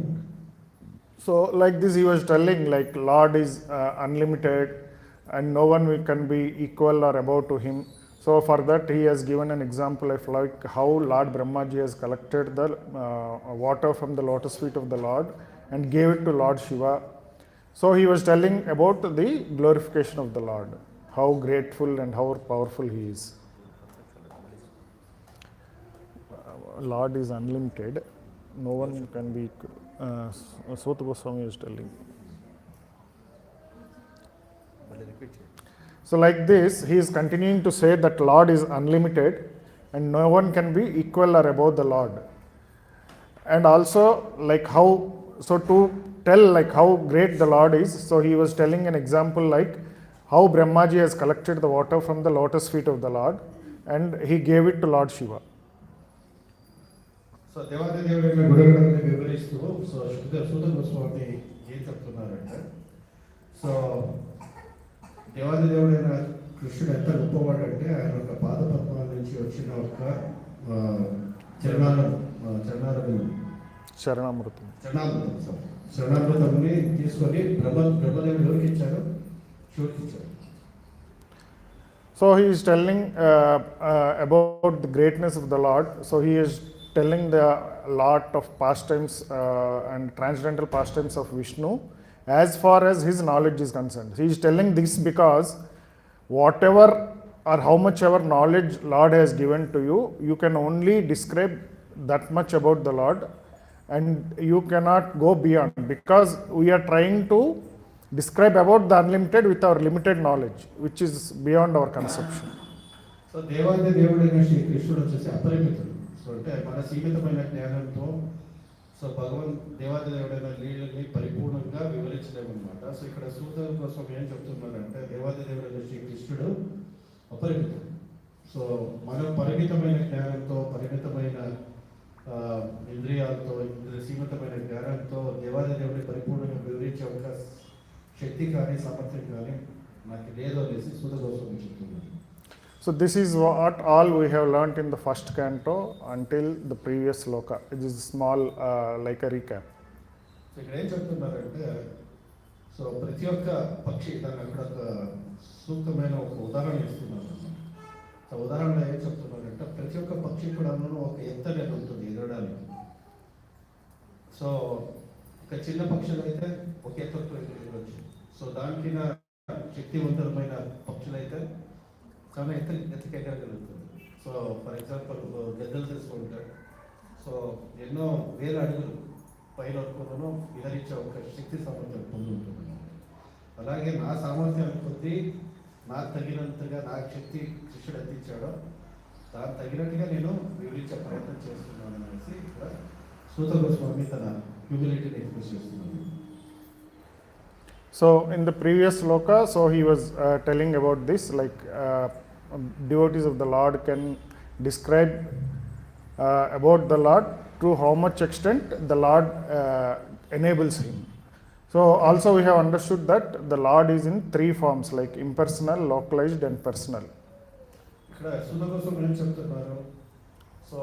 So like this he was telling, like Lord is unlimited and no one can be equal or above to him. So for that he has given an example of like how Lord Brahmaji has collected the water from the lotus feet of the Lord and gave it to Lord Shiva. So he was telling about the glorification of the Lord, how grateful and how powerful he is. Lord is unlimited, no one can be equal. Suta Goswami is telling. So like this, he is continuing to say that Lord is unlimited and no one can be equal or above the Lord. And also like how, so to tell like how great the Lord is, so he was telling an example like how Brahmaji has collected the water from the lotus feet of the Lord and he gave it to Lord Shiva. So దేవాదేవుడైన గురువుని వివరిస్తూ so సూత గోస్వామి ఏం చెప్తున్నారంటే, so దేవాదేవుడైన కృష్ణుడు ఎంత గొప్పవాడు అంటే ఆయన ఒక పాద పద్మాల నుంచి వచ్చిన ఒక శరణామృతంని తీసుకొని బ్రహ్మదేవుడు ఎవరికి ఇచ్చారు? శివుడికి ఇచ్చారు. So he is telling about the greatness of the Lord. So he is telling the lot of pastimes and transcendental pastimes of Vishnu as far as his knowledge is concerned. He is telling this because whatever or how much ever knowledge Lord has given to you, you can only describe that much about the Lord and you cannot go beyond, because we are trying to describe about the unlimited with our limited knowledge, which is beyond our conception. So దేవాదేవుడైన Shri కృష్ణుడు వచ్చేసి అపరిమితుడు. So అంటే మన సీమితమైన జ్ఞానంతో so దేవాదేవుడైన లీలని పరిపూర్ణంగా వివరించలేమన్నమాట. So ఇక్కడ సూత కోసం ఏం చెప్తున్నారంటే దేవాదేవుడైన శ్రీ కృష్ణుడు అపరిమితుడు. సో మనం పరిమితమైన జ్ఞానంతో, పరిమితమైన ఇంద్రియాలతో, సీమితమైన జ్ఞానంతో దేవాదేవుడిని పరిపూర్ణంగా వివరించే ఒక శక్తి కానీ సామర్థ్యం కానీ నాకు లేదు అనేసి సూత గోస్వామి చెప్తున్నారు. So this is what all we have learnt in the first canto until the previous sloka. It is small like a recap. So ఇక్కడ ఏం చెప్తున్నారంటే సో ప్రతి ఒక్క పక్షి దాన్ని అక్కడ ఒక సూక్తమైన ఒక ఉదాహరణ ఇస్తున్నాను. సో ఉదాహరణ ఏం చెప్తున్నానంటే ప్రతి ఒక్క పక్షి కూడా ఒక ఎత్తు అనేది ఉంటుంది ఎగరడానికి. సో ఒక చిన్న పక్షులు అయితే ఒక ఎత్తుతో ఎగరవచ్చు. సో దానికి శక్తివంతమైన పక్షులు అయితే చాలా ఎత్తుకి ఎగరగలుగుతుంది. సో ఫర్ ఎగ్జాంపుల్ గద్దలు తీసుకుంటాడు. సో ఎన్నో వేల అడుగులు పైన వరకు విహరించే ఒక శక్తి సామర్థ్యం పొంది ఉంటుంది. అలాగే నా సామర్థ్యాన్ని కొద్దీ నాకు తగినంతగా నాకు శక్తి కృష్ణుడు అందించాడో దానికి తగినట్టుగా నేను వివరించే ప్రయత్నం చేస్తున్నాను అనేసి ఇక్కడ సూత గోస్వామి తన హ్యూమిలిటీని ఎక్స్ప్రెస్ చేస్తున్నాను. So in the previous sloka, so he was telling about this, like devotees of the Lord can describe about the Lord to how much extent the Lord enables him. So also we have understood that the Lord is in three forms, like impersonal, localized and personal. ఇక్కడ సూత గోస్వామి ఏం చెప్తున్నారు? So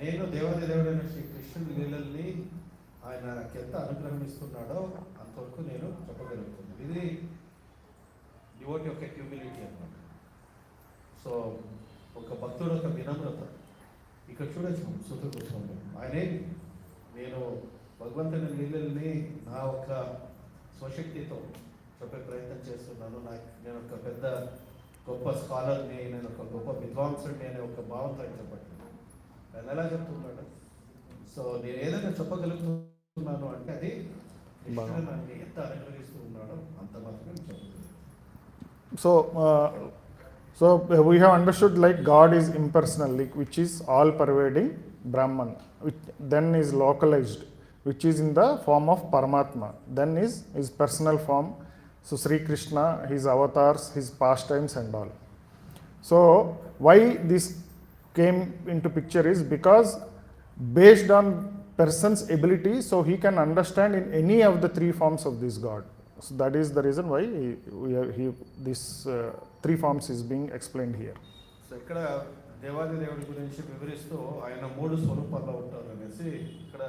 నేను దేవాది దేవుడైన శ్రీ కృష్ణుని లీలల్ని ఆయన ఎంత అనుగ్రహం ఇస్తున్నాడో అంతవరకు నేను చెప్పగలుగుతున్నాను. ఇది డివోటీ యొక్క హ్యూమిలిటీ అన్నమాట. సో ఒక భక్తుడు ఒక వినమ్రత ఇక్కడ చూడొచ్చు సూత గోస్వామి. ఆయనే నేను భగవంతుని లీలల్ని నా ఒక స్వశక్తితో చెప్పే ప్రయత్నం చేస్తున్నాను. నేను ఒక పెద్ద గొప్ప స్కాలర్ని, నేను ఒక గొప్ప విద్వాంసుడిని అనే ఒక భావంతో ఆయన చెప్పట్లేదు. ఆయన ఎలా చెప్తున్నాడు? సో నేను ఏదైనా చెప్పగలుగుతున్నాను అంటే అది కృష్ణుడు నన్ను ఎంత అనుగ్రహిస్తూ ఉన్నాడో అంత మాత్రమే చెప్తున్నాను. So we have understood like God is impersonal, which is all pervading Brahman, which then is localized, which is in the form of Paramatma, then is his personal form. So Sri Krishna, his avatars, his pastimes and all. So why this came into picture is because based on person's ability, so he can understand in any of the three forms of this God. So that is the reason why this three forms is being explained here. So ఇక్కడ దేవాది దేవుడి గురించి వివరిస్తూ ఆయన మూడు స్వరూపాల్లో ఉంటారు అనేసి ఇక్కడ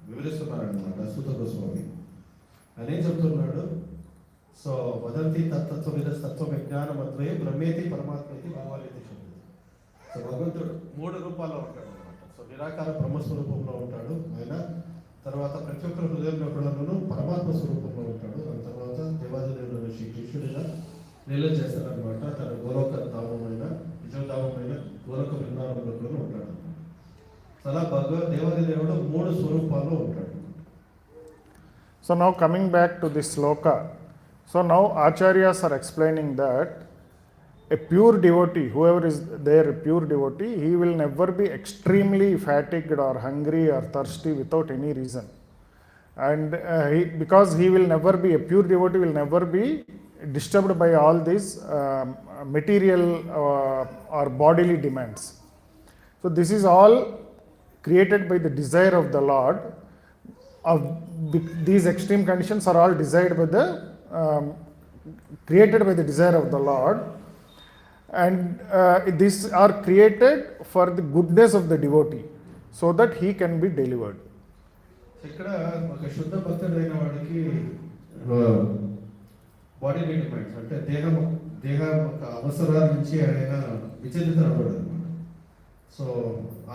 వివరిస్తున్నారన్నమాట సూత గోస్వామి. ఆయన ఏం చెప్తున్నాడు? సో వదంతి తత్వ తత్వ విజ్ఞానం అద్వయ బ్రహ్మేతి పరమాత్మేతి భావాలేతి శబ్దం. సో భగవంతుడు మూడు రూపాల్లో ఉంటాడు అనమాట. సో నిరాకార బ్రహ్మస్వరూపంలో ఉంటాడు ఆయన. తర్వాత ప్రతి ఒక్క హృదయంలో కూడా పరమాత్మ స్వరూపంలో ఉంటాడు. దాని తర్వాత దేవాది దేవుడు శ్రీ కృష్ణుడిగా లీల చేస్తారనమాట. తన గోలోక ధామమైన విజయధామమైన గోలోక బృందావనంలో కూడా ఉంటాడు. అలా దేవాది దేవుడు మూడు స్వరూపాల్లో ఉంటాడు. So now coming back to this sloka, so now ācāryas are explaining that a pure devotee, whoever is there, a pure devotee, he will never be extremely fatigued or hungry or thirsty without any reason. And because he will never be, a pure devotee will never be disturbed by all these material or bodily demands. So this is all created by the desire of the Lord. These extreme conditions are all desired by the created by the desire of the Lord, and these are created for the goodness of the devotee, so that he can be delivered. ఇక్కడ ఒక శుద్ధ భక్తుడైన వాడికి body demands అంటే దేహ ఒక అవసరాల నుంచి ఆయన విచలిత అవ్వడు. సో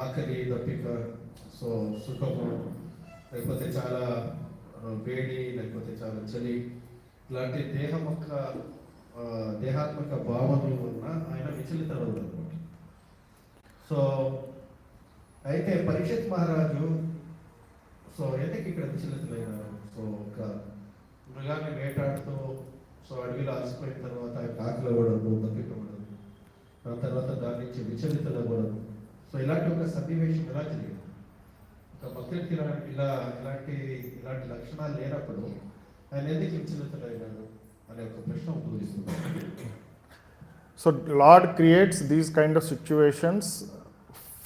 ఆకలి, దప్పిక, సో సుఖము, లేకపోతే చాలా వేడి, లేకపోతే చాలా చలి, ఇలాంటి దేహాత్మక భావనలు ఉన్న ఆయన విచలితమవుతాడు అనమాట. సో అయితే పరీక్షిత్ మహారాజు సో ఎందుకు ఇక్కడ విచలితులైనారు? సో ఒక మృగాన్ని వేటాడుతూ సో అడవిలో అలసిపోయిన తర్వాత ఆయన ఆకలి అవ్వడము, దప్పికవ్వడం, దాని తర్వాత దాని నుంచి విచలితులు అవ్వడం. సో ఇలాంటి ఒక సన్నివేశం ఎలా జరిగింది? ఒక భక్తుడికి ఇలాంటి లక్షణాలు లేనప్పుడు ఆయన ఎందుకు విచలితులైనాడు అనే ఒక ప్రశ్న ఉద్భవిస్తుంది. So Lord creates these kind of situations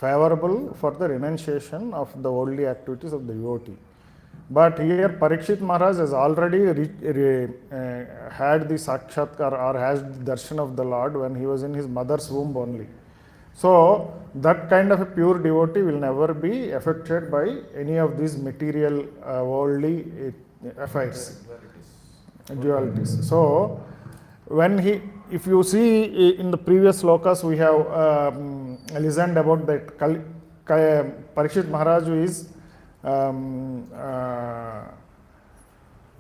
favorable for the renunciation of the worldly activities of the devotee. But here Parikshit Maharaj has already had the sakshatkar or has the darshan of the Lord when he was in his mother's womb only. So that kind of a pure devotee will never be affected by any of these material worldly affairs. dualities. So, when he, if you see in the previous slokas, we have listened about that Parikshit Maharaj is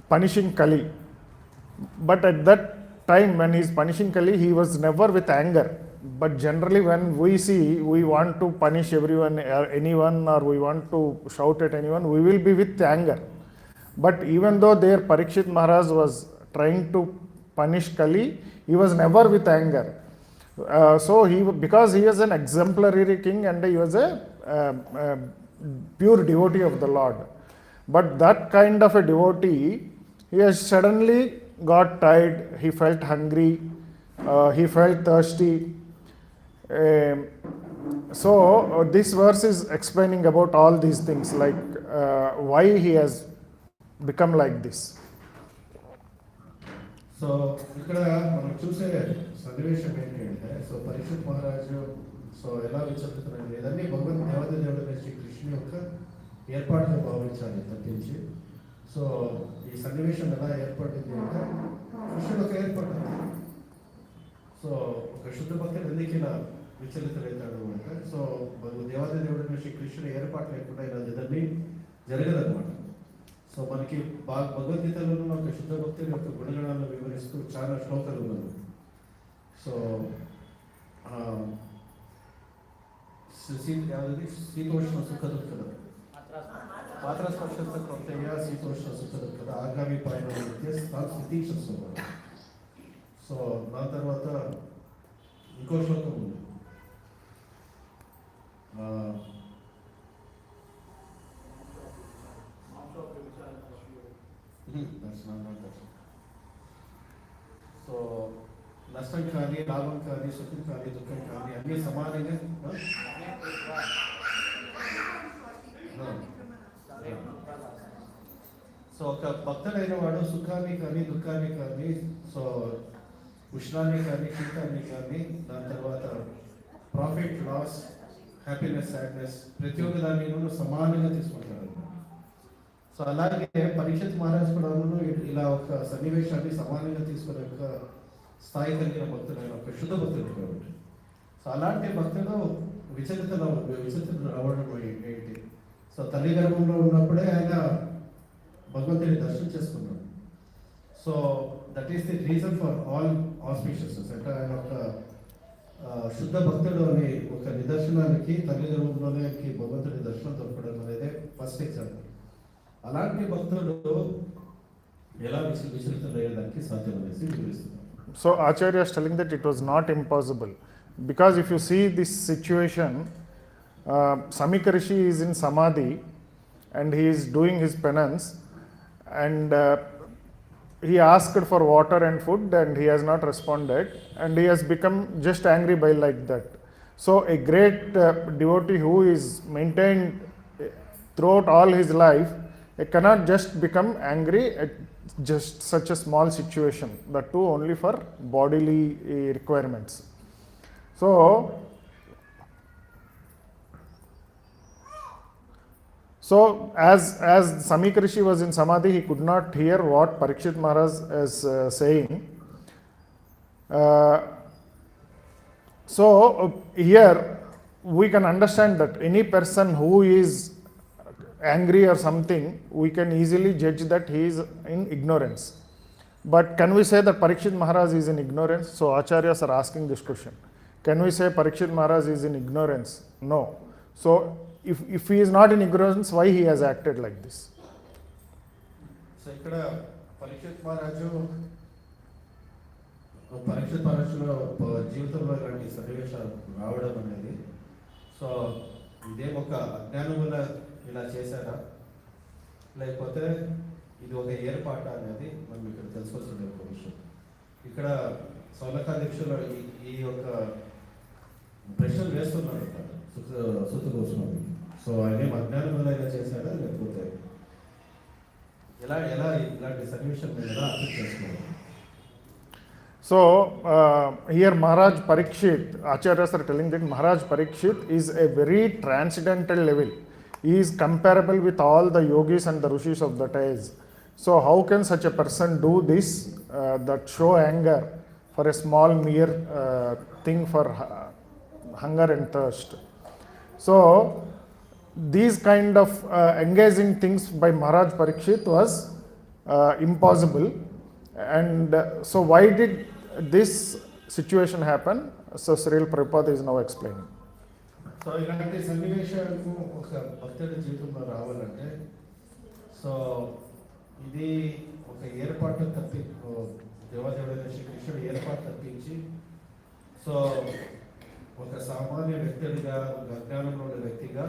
punishing Kali. But at that time when he is punishing Kali, he was never with anger. But generally when we see, we want to punish everyone or anyone, or we want to shout at anyone, we will be with anger. But even though there Parikshit Maharaj was trying to punish Kali, he was never with anger. So because he was an exemplary king and he was a pure devotee of the Lord. But that kind of a devotee, he has suddenly got tired, he felt hungry, he felt thirsty. So this verse is explaining about all these things, like why he has become like this. So ఇక్కడ మనం చూసే సన్నివేశం ఏంటి అంటే, so Parikshit మహారాజు so ఎలా విచరుతున్నాడు, ఇదన్నీ భగవంతు దేవదేవుడు శ్రీ కృష్ణ యొక్క ఏర్పాటుగా భావించాలి తప్పించి. సో ఈ సన్నివేశం ఎలా ఏర్పడింది అంటే, కృష్ణుడు ఒక ఏర్పాటు. సో ఒక శుద్ధ భక్తుడు ఎందుకు ఇలా విచలితులవుతాడు అంటే, సో దేవదేవుడు శ్రీ కృష్ణుడు ఏర్పాటు లేకుండా ఇలా ఇదన్నీ జరగదన్నమాట. సో మనకి భగవద్గీతలో ఒక శుద్ధ భక్తుడి యొక్క గుణగణాలను వివరిస్తూ చాలా శ్లోకాలు ఉన్నాయి. సో శీతోష్ణ సుఖ దుఃఖద పాత్రస్పర్శ కృతయ శీతోష్ణ సుఖ దుఃఖద ఆగామి పైన స్థితి. సో దాని తర్వాత ఇంకో శ్లోకం ఉంది. సో నష్టం కానీ లాభం కానీ సుఖం కానీ దుఃఖం కానీ అన్ని సమానంగా. సో ఒక భక్తుడైన వాడు సుఖాన్ని కానీ దుఃఖాన్ని కానీ, సో ఉష్ణాన్ని కానీ శీతాన్ని కానీ, దాని తర్వాత ప్రాఫిట్ లాస్ హ్యాపీనెస్ సాడ్నెస్ ప్రతి ఒక్క దాన్ని సమానంగా తీసుకుంటారు. సో అలాగే పరీక్షిత్ మహారాజ్ కూడా ఇలా ఒక సన్నివేశాన్ని సమానంగా తీసుకునే ఒక స్థాయి కలిగిన భక్తుడు, ఒక శుద్ధ భక్తుడు కాబట్టి. సో అలాంటి భక్తుడు విచలితులు రావడం ఏంటి? సో తల్లి గర్భంలో ఉన్నప్పుడే ఆయన భగవంతుని దర్శనం చేసుకున్నాడు. So that is the reason for all auspiciousness. అంటే ఆయన ఒక శుద్ధ భక్తుడు అనే ఒక నిదర్శనానికి తల్లి గర్భంలోనే భగవంతుని దర్శనం దొరకడం అనేది ఫస్ట్ ఎగ్జాంపుల్. అలాంటి భక్తుడు ఎలా విచలితులయ్యేదానికి సాధ్యం అనేసి వివరిస్తున్నారు. So Acharya is telling that it was not impossible, because if you see this situation, Samika Rishi is in Samadhi and he is doing his penance, and he asked for water and food and he has not responded, and he has become just angry by like that. So a great devotee who is maintained throughout all his life, it cannot just become angry at just such a small situation, that too only for bodily requirements. So as Samika Rishi was in Samadhi, he could not hear what Parikshit Maharaj is saying. So here we can understand that any person who is angry or something, we can easily judge that he is in ignorance. But can we say that Parikshit Maharaj is in ignorance? So Ācāryas are asking this question. Can we say Parikshit Maharaj is in ignorance? No. So if he is not in ignorance, why he has acted like this? So ఇక్కడ పరీక్షిత్ మహారాజు జీవితంలో ఇలాంటి సన్నివేశాలు రావడం అనేది, so ఇదే ఒక అజ్ఞానం వల్ల ఇలా చేశారా, లేకపోతే ఇది ఒక ఏర్పాట అనేది మనం ఇక్కడ తెలుసుకోవాల్సిన ఒక విషయం. ఇక్కడ సౌనకాధ్యక్షులు ఈ యొక్క ప్రశ్నలు వేస్తున్నారు సుత గోస్వామి. సో ఆయన అజ్ఞానం వల్ల ఇలా చేశారా, లేకపోతే ఎలా ఇలాంటి సన్నివేశం ఎలా అర్థం చేసుకోవాలి? So here Maharaj Parikshit, Ācāryas are telling that Maharaj Parikshit is a very transcendental level. He is comparable with all the yogis and the rishis of that age. So how can such a person do this, that show anger for a small mere thing for hunger and thirst? So these kind of engaging things by Maharaj Parikshit was impossible. And so why did this situation happen? So Śrīla Prabhupāda is now explaining. So ఇలాంటి సన్నివేశాలకు ఒక భక్తుడి జీవితంలో రావాలంటే so ఇది ఒక ఏర్పాటు దేవాదేవుడైన శ్రీకృష్ణుడు ఏర్పాటు తప్పించి సో ఒక సామాన్య వ్యక్తుడిగా ఒక అజ్ఞానంలో ఉన్న వ్యక్తిగా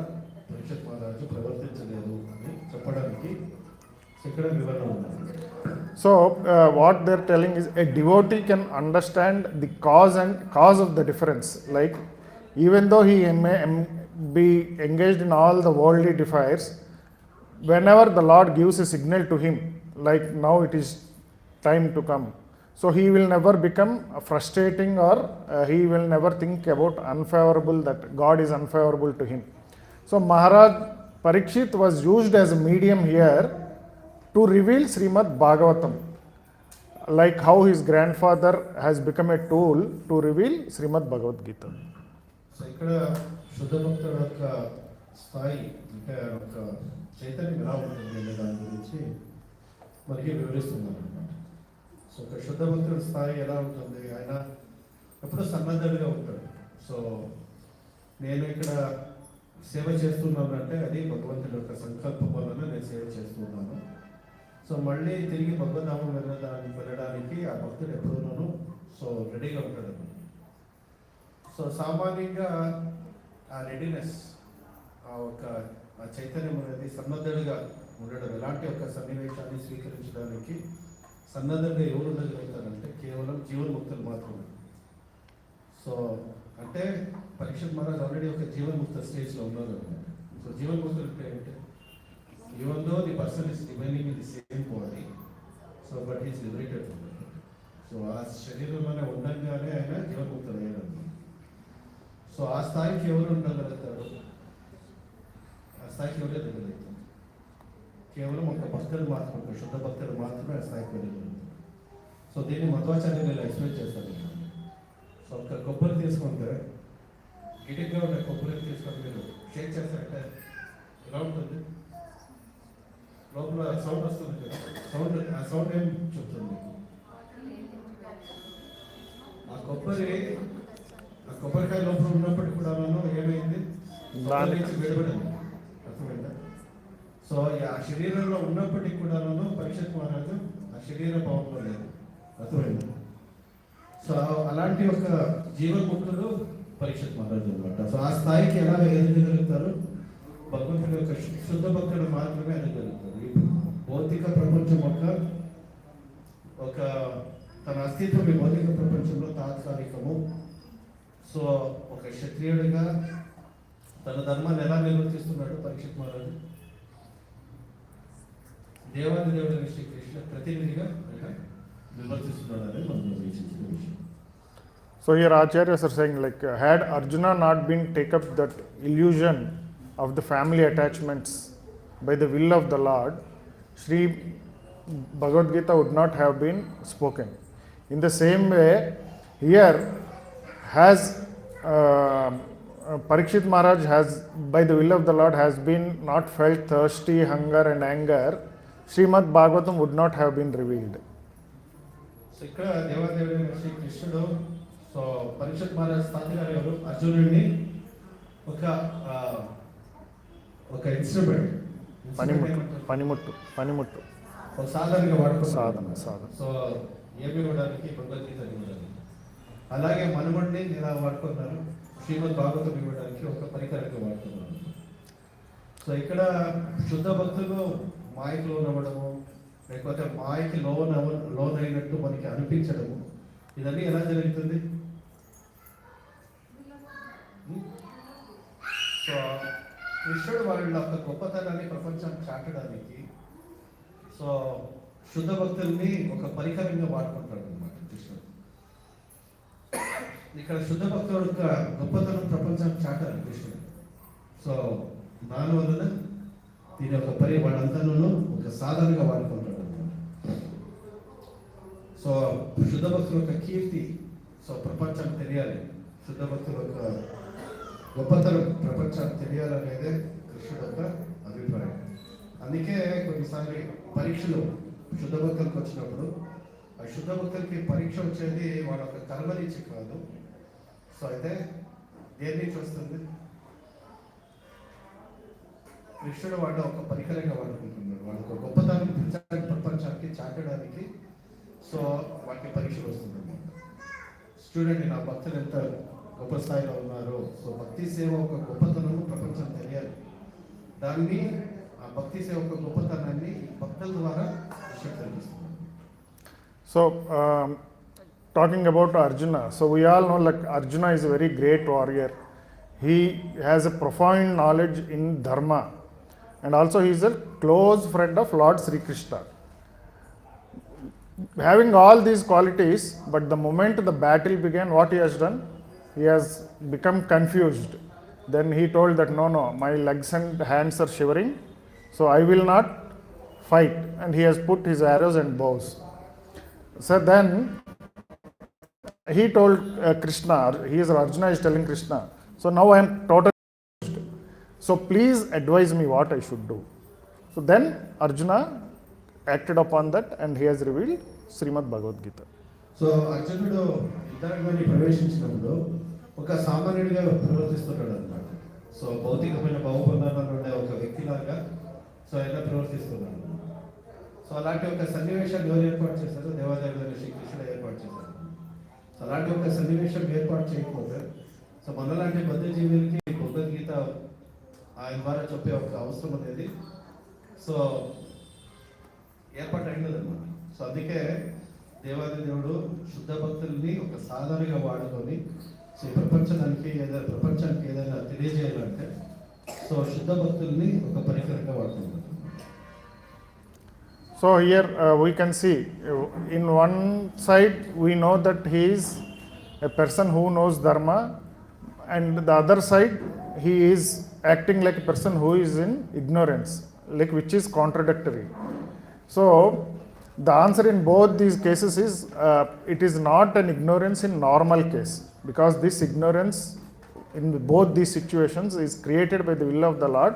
పరీక్షిత్ మహారాజు ప్రవర్తించలేదు అని చెప్పడానికి ఇక్కడ వివరణ ఉంది. So what they're telling is a devotee can understand the cause of the difference. Like even though he may be engaged in all the worldly desires, whenever the Lord gives a signal to him, like now it is time to come, so he will never become frustrating, or he will never think about unfavorable, that God is unfavorable to him. So Maharaj Parikshit was used as a medium here to reveal Śrīmad-Bhāgavatam, like how his grandfather has become a tool to reveal Śrīmad-Bhāgavad-Gīta. So ఇక్కడ శుద్ధ భక్తుల యొక్క స్థాయి అంటే ఒక చైతన్యం ఎలా ఉంటుంది అనే దాని గురించి మనకి వివరిస్తున్నాను అనమాట. సో ఒక శుద్ధ భక్తుల స్థాయి ఎలా ఉంటుంది, ఆయన ఎప్పుడూ సన్నద్ధుడిగా ఉంటాడు. సో నేను ఇక్కడ సేవ చేస్తున్నాను అంటే అది భగవంతుడి యొక్క సంకల్పం వలన నేను సేవ చేస్తున్నాను. సో మళ్ళీ తిరిగి భగవద్ధామం వెళ్ళడానికి ఆ భక్తుడు ఎప్పుడూనూ సో రెడీగా ఉంటాడు. సో సామాన్యంగా ఆ రెడీనెస్, ఆ చైతన్యం అనేది సన్నద్ధుడిగా ఉండడం, ఎలాంటి ఒక సన్నివేశాన్ని స్వీకరించడానికి సన్నద్ధంగా ఎవరు ఉండగలుగుతారంటే కేవలం జీవన్ముక్తులు మాత్రమే. సో అంటే పరీక్షిత్ మహారాజ్ ఆల్రెడీ ఒక జీవన్ముక్త స్టేజ్లో ఉన్నారు అనమాట. సో జీవన్ముక్తులు అంటే ఏంటంటే even though the person is remaining in the same body, so but he is liberated from it. So ఆ శరీరంలోనే ఉండగానే ఆయన జీవన్ముక్తులు అయ్యాడు. సో ఆ స్థాయికి ఎవరు ఉండగలుగుతారు? ఆ స్థాయికి ఎవరే వెళ్ళగలుగుతారు? కేవలం ఒక భక్తుడు మాత్రం, ఒక శుద్ధ భక్తుడు మాత్రమే ఆ స్థాయికి వెళ్ళగలుగుతారు. సో దీన్ని మధ్వాచార్యులు ఇలా ఎక్స్ప్లెయిన్ చేస్తారు. సో ఒక కొబ్బరి తీసుకుంటే గిటిగా ఉన్న కొబ్బరి తీసుకొని మీరు షేక్ చేస్తారంటే ఎలా ఉంటుంది? లోపల సౌండ్ వస్తుంది. ఆ సౌండ్ ఏం చెప్తుంది? ఆ కొబ్బరికాయ లోపల ఉన్నప్పటికీ కూడా ఏమైంది? విడబడింది. అర్థమైందా? సో ఆ శరీరంలో ఉన్నప్పటికీ కూడా పరీక్షిత్ మహారాజు ఆ శరీర భావంలో లేదు. అర్థమైంది? సో అలాంటి ఒక జీవన్ముక్తుడు పరీక్షిత్ మహారాజు అనమాట. సో ఆ స్థాయికి ఎలా ఎదగలుగుతారు? భగవంతుడి యొక్క శుద్ధ భక్తుడు మాత్రమే ఎదగలుగుతారు. భౌతిక ప్రపంచం ఒక తన అస్తిత్వం ఈ భౌతిక ప్రపంచంలో తాత్కాలికము. సో ఒక క్షత్రియుడిగా తన ధర్మాన్ని ఎలా నిర్వర్తిస్తున్నాడు పరీక్షిత్ మహారాజు? దేవాది దేవుడైన శ్రీకృష్ణ ప్రతినిధిగా నిర్వర్తిస్తున్నాడు అనేది మనం వీక్షించిన విషయం. So here ācāryas are saying, like, had Arjuna not been take up that illusion of the family attachments by the will of the Lord, Sri Bhagavad Gita would not have been spoken. In the same way, here has Parikshit Maharaj has, by the will of the Lord, has been not felt thirsty, hunger and anger, Śrīmad-Bhāgavatam would not have been revealed. So ఇక్కడ దేవాదేవుడైన శ్రీ కృష్ణుడు so Parikshit Maharaj తాత గారు ఎవరు? అర్జునుడిని ఒక instrument, పనిముట్టు ఒక సాధనగా వాడుకున్నాడు. సో ఏమి ఇవ్వడానికి? భగవద్గీత ఇవ్వడానికి. అలాగే మనుమడిని ఇలా వాడుకున్నారు, శ్రీమద్-భాగవతం ఇవ్వడానికి ఒక పరికరంగా వాడుకున్నారు. సో ఇక్కడ శుద్ధ భక్తులు మాయకు లోనవ్వడము, లేకపోతే మాయకి లోనైనట్టు మనకి అనిపించడము, ఇదన్నీ ఎలా జరుగుతుంది? సో కృష్ణుడు వాళ్ళ యొక్క గొప్పతనాన్ని ప్రపంచం చాటడానికి సో శుద్ధ భక్తుల్ని ఒక పరికరంగా వాడుకుంటాడు అనమాట కృష్ణుడు. ఇక్కడ శుద్ధ భక్తుడు యొక్క గొప్పతనం ప్రపంచం చాటాలి కృష్ణుడు. సో దానివల్ల దీని ఒక వాళ్ళందరూ ఒక సాధనగా వాడుకుంటాడు అనమాట. సో శుద్ధ భక్తుల యొక్క కీర్తి సో ప్రపంచానికి తెలియాలి, శుద్ధ భక్తుల యొక్క గొప్పతనం ప్రపంచానికి తెలియాలనేదే కృష్ణుడు యొక్క అభిప్రాయం. అందుకే కొన్నిసార్లు పరీక్షలు శుద్ధ భక్తులకు వచ్చినప్పుడు ఆ శుద్ధ భక్తులకి పరీక్ష వచ్చేది వాళ్ళ యొక్క కర్మ నుంచి కాదు. సో అయితే దేని నుంచి వస్తుంది? కృష్ణుడు వాడు ఒక పరికరంగా వాడుకుంటున్నాడు, వాళ్ళ ఒక గొప్పతనం ప్రపంచానికి చాటడానికి. సో వాటికి పరీక్షలు వస్తుంది. స్టూడెంట్ నా భక్తులు ఎంత గొప్ప స్థాయిలో ఉన్నారు. సో భక్తి సేవ ఒక గొప్పతనము ప్రపంచం తెలియాలి. దాన్ని ఆ భక్తి సేవ ఒక గొప్పతనాన్ని భక్తుల ద్వారా తెలుస్తుంది. So talking about Arjuna, so we all know like Arjuna is a very great warrior. He has a profound knowledge in dharma, and also he is a close friend of Lord Sri Krishna. Having all these qualities, but the moment the battle began, what he has done? He has become confused. Then he told that no, my legs and hands are shivering, so I will not fight. And he has put his arrows and bows. So then he told Krishna, he is Arjuna is telling Krishna, so now I am totally confused. So please advise me what I should do. So then Arjuna acted upon that and he has revealed Śrīmad-Bhāgavatam. So అర్జునుడు యుద్ధానికి ప్రవేశించినప్పుడు ఒక సామాన్యుడిగా ప్రవర్తిస్తున్నాడు అన్నమాట. So భౌతికమైన భావబంధాలలో ఉండే ఒక వ్యక్తిలాగా so ఎలా ప్రవర్తిస్తున్నాడు. So అలాంటి ఒక సన్నివేశాన్ని ఎవరు ఏర్పాటు చేశారు? దేవాదేవుడైన శ్రీకృష్ణుడు ఏర్పాటు చేశారు. సో అలాంటి ఒక సన్నివేశం ఏర్పాటు చేయకపోతే సో మనలాంటి బద్ధజీవులకి భగవద్గీత ఆయన ద్వారా చెప్పే ఒక అవసరం అనేది సో ఏర్పాటు అయినదన్నమాట. సో అందుకే దేవాది దేవుడు శుద్ధ భక్తుల్ని ఒక సాధనగా వాడుకొని సో ప్రపంచానికి ఏదైనా తెలియజేయాలంటే సో శుద్ధ భక్తుల్ని ఒక పరికరంగా వాడుకుంటారు. So here we can see in one side we know that he is a person who knows dharma, and the other side he is acting like a person who is in ignorance, like which is contradictory. So the answer in both these cases is it is not an ignorance in normal case, because this ignorance in both these situations is created by the will of the Lord,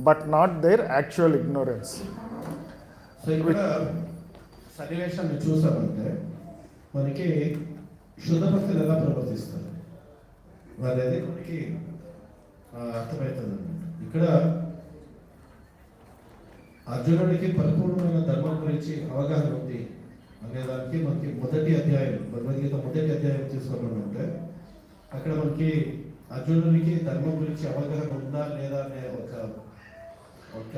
but not their actual ignorance. So ఇక్కడ సన్నివేశాన్ని చూసామంటే మనకి శుద్ధ భక్తులు ఎలా ప్రవర్తిస్తారు అనేది మనకి అర్థమవుతుంది. ఇక్కడ అర్జునుడికి పరిపూర్ణమైన ధర్మం గురించి అవగాహన ఉంది అనేదానికి మనకి మొదటి అధ్యాయం భగవద్గీత మొదటి అధ్యాయం తీసుకున్నామంటే అక్కడ మనకి అర్జునుడికి ధర్మం గురించి అవగాహన ఉందా లేదా అనే ఒక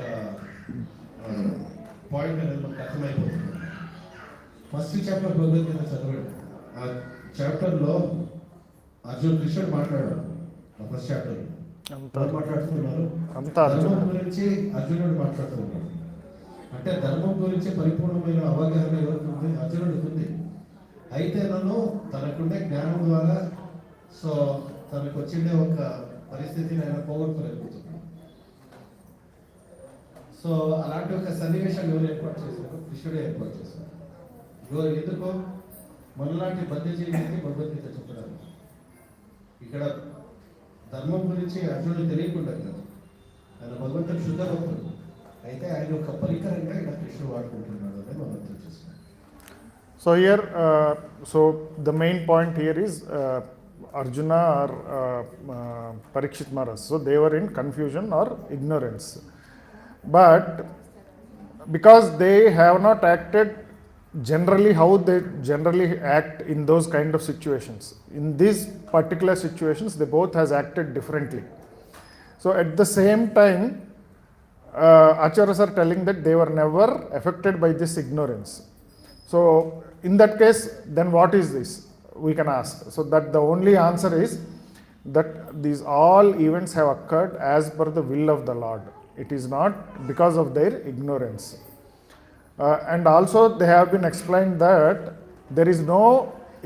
పాయింట్ అనేది మనకు అర్థమైపోతుంది. ఫస్ట్ చాప్టర్ భగవద్గీత చదవండి. ఆ చాప్టర్లో కృష్ణుడు మాట్లాడాడు. ఫస్ట్ చాప్టర్ మాట్లాడుతున్నారు ధర్మం గురించి అర్జునుడు మాట్లాడుతున్నాడు. అంటే ధర్మం గురించి పరిపూర్ణమైన అవగాహన ఎవరికి ఉంది? అర్జునుడికి ఉంది. అయితే తనకుండే జ్ఞానం ద్వారా సో తనకు వచ్చిండే ఒక పరిస్థితిని ఆయన పోగొట్టుకోలేకపోతున్నాడు. సో అలాంటి ఒక సన్నివేశాన్ని ఎవరు ఏర్పాటు చేశారు? కృష్ణుడే ఏర్పాటు చేశారు. ఎందుకో మనలాంటి బద్ధజీవికి భగవద్గీత చెప్పడానికి. ఇక్కడ ధర్మం గురించి అర్జునుడు తెలియకుండా కాదు, ఆయన భగవంతుడు శుద్ధ భక్తుడు. అయితే ఆయన ఒక పరికరంగా ఇక్కడ కృష్ణుడు వాడుకుంటున్నాడు అని మనం అర్థం చేసుకోవాలి. So here, so the main point here is Arjuna or Parikshit Maharaj. So they were in confusion or ignorance. But because they have not acted generally how they generally act in those kind of situations, in these particular situations they both has acted differently. So at the same time ācāryas are telling that they were never affected by this ignorance. So in that case, then what is this? We can ask. So that the only answer is that these all events have occurred as per the will of the Lord. It is not because of their ignorance. And also they have been explained that there is no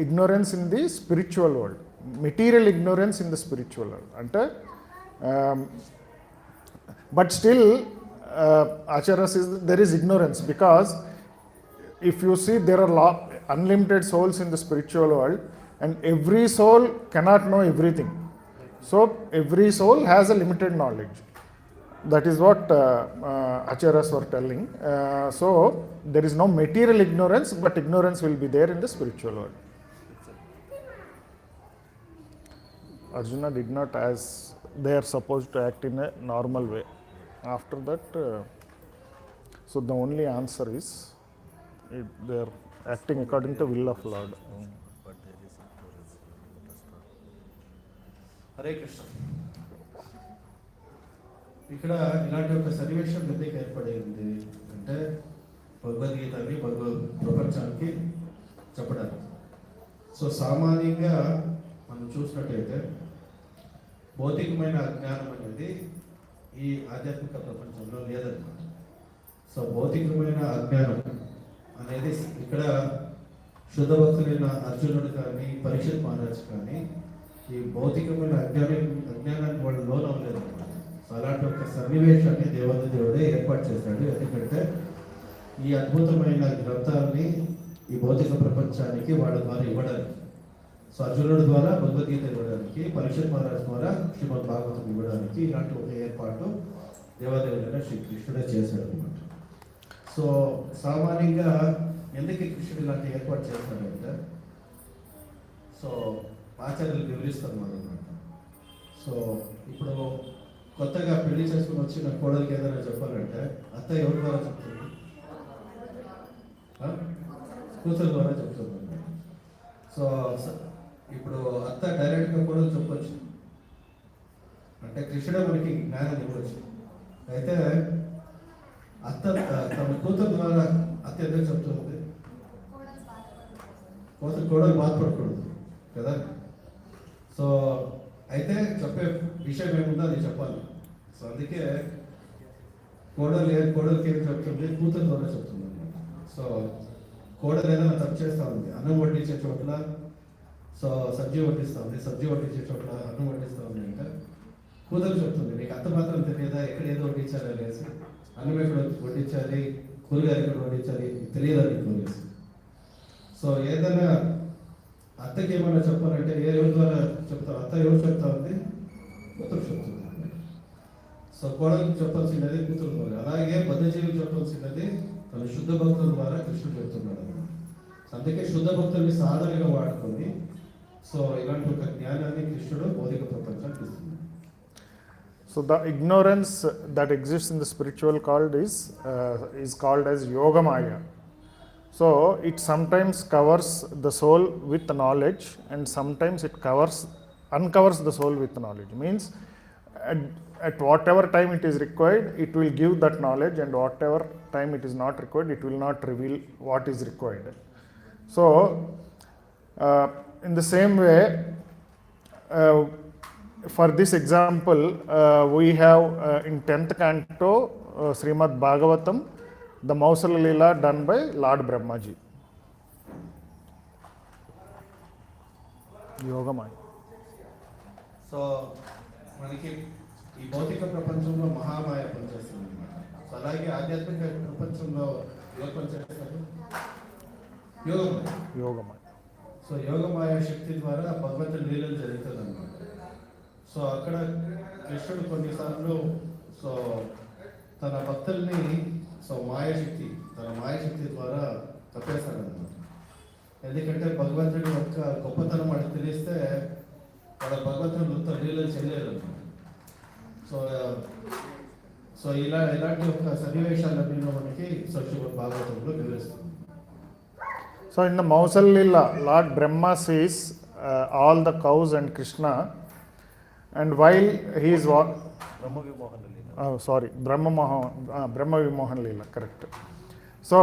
ignorance in the spiritual world, material ignorance in the spiritual world. But still ācāryas is there is ignorance, because if you see there are unlimited souls in the spiritual world, and every soul cannot know everything. So every soul has a limited knowledge. That is what ācāryas were telling. So there is no material ignorance, but ignorance will be there in the spiritual world. Arjuna did not, as they are supposed to act in a normal way. After that, so the only answer is they are acting according to will of Lord. Hare Krishna. ఇక్కడ ఇలాంటి ఒక సన్నివేశం ఎందుకు ఏర్పడింది అంటే భగవద్గీతని ప్రపంచానికి చెప్పడానికి. సో సామాన్యంగా మనం చూసినట్టయితే భౌతికమైన అజ్ఞానం అనేది ఈ ఆధ్యాత్మిక ప్రపంచంలో లేదన్నమాట. సో భౌతికమైన అజ్ఞానం అనేది ఇక్కడ శుద్ధ భక్తులైన అర్జునుడు కానీ పరీక్షిత్ మహారాజ్ కానీ ఈ భౌతికమైన అజ్ఞానానికి వాళ్ళు లోన్ అవ్వలేదన్నమాట. సో అలాంటి ఒక సన్నివేశాన్ని దేవుడే ఏర్పాటు చేశాడు. ఎందుకంటే ఈ అద్భుతమైన గ్రంథాలని ఈ భౌతిక ప్రపంచానికి వాళ్ళ ద్వారా ఇవ్వడానికి. సో అర్జునుడి ద్వారా భగవద్గీత ఇవ్వడానికి, పరీక్షిత్ మహారాజ్ ద్వారా శ్రీమద్-భాగవతం ఇవ్వడానికి ఇలాంటి ఒక ఏర్పాటు దేవాదేవుడైన శ్రీకృష్ణుడే చేశాడు అనమాట. సో సామాన్యంగా ఎందుకు కృష్ణుడు ఇలాంటి ఏర్పాటు చేస్తాడంటే సో ఆచార్యులు వివరిస్తారు అన్నమాట. సో ఇప్పుడు కొత్తగా పెళ్లి చేసుకుని వచ్చిన కోడలికి ఏదైనా చెప్పాలంటే అత్త ఎవరి ద్వారా చెప్తుంది? కూతురు ద్వారా చెప్తుంది అన్నమాట. సో ఇప్పుడు అత్త డైరెక్ట్గా కోడలు చెప్పచ్చు, అంటే కృష్ణుడే మనకి జ్ఞానం ఇవ్వచ్చు. అయితే అత్త తన కూతురు ద్వారా అత్త ఎందుకు చెప్తుంది? కోడలు బాధపడకూడదు కదా. సో అయితే చెప్పే విషయం ఏముందో అది చెప్పాలి. సో అందుకే కోడలికి ఏం చెప్తుంది? కూతురు ద్వారా చెప్తుంది అన్నమాట. సో కోడలు ఏదైనా తప్పు చేస్తూ ఉంది, అన్నం వడ్డించే చోట్ల సో సబ్జీ వడ్డిస్తూ ఉంది, సబ్జీ వడ్డించే చోట్ల అన్నం వడ్డిస్తూ ఉంది అంటే కూతురు చెప్తుంది, నీకు అంత మాత్రం తెలియదా ఎక్కడ ఏదో వడ్డించాలి అనేసి, అన్నం ఎక్కడ వడ్డించాలి, కూరగాయలు ఎక్కడ వడ్డించాలి తెలియదా నీకు అనేసి. సో ఏదైనా అత్తకి ఏమైనా చెప్పాలంటే ఎవరి ద్వారా చెప్తావు? అత్త ఎవరు చెప్తా ఉంది? కూతురు చెప్తుంది. సో కోడలికి చెప్పాల్సినది కూతురు ద్వారా. అలాగే బద్ధజీవులు చెప్పాల్సినది తన శుద్ధ భక్తుల ద్వారా కృష్ణుడు చెప్తున్నాడు. అందుకే శుద్ధ భక్తుల్ని సాధనగా వాడుకొని సో ఇలాంటి ఒక జ్ఞానాన్ని కృష్ణుడు భౌతిక ప్రపంచానికి ఇస్తున్నాడు. So the ignorance that exists in the spiritual world is called as Yogamaya. So it sometimes covers the soul with knowledge, and sometimes it uncovers the soul with knowledge. Means at whatever time it is required, it will give that knowledge, and whatever time it is not required, it will not reveal what is required. So in the same way, for this example, we have in 10th canto Śrīmad-Bhāgavatam, the Mausala Leela done by Lord Brahmaji. Yogamaya. So మనకి ఈ భౌతిక ప్రపంచంలో మహామాయ పనిచేస్తుంది అన్నమాట. So అలాగే ఆధ్యాత్మిక ప్రపంచంలో ఎవరు పనిచేస్తారు? Yogamaya. సో యోగమాయ శక్తి ద్వారా భగవంతుడి లీలలు జరుగుతుంది అన్నమాట. సో అక్కడ కృష్ణుడు కొన్నిసార్లు సో తన భక్తుల్ని సో తన మాయశక్తి ద్వారా తప్పేస్తాడన్నమాట. ఎందుకంటే భగవంతుడి యొక్క గొప్పతనం వాడికి తెలిస్తే వాళ్ళ భగవంతుడు మొత్తం లీలలు చేయలేరు అన్నమాట. సో ఇలాంటి ఒక సన్నివేశాలన్నీ మనకి శ్రీమద్-భాగవతంలో వివరిస్తుంది. So in the Mausala Leela, Lord Brahma sees all the cows and Krishna, and while he is Brahma Vimohan Leela, correct. So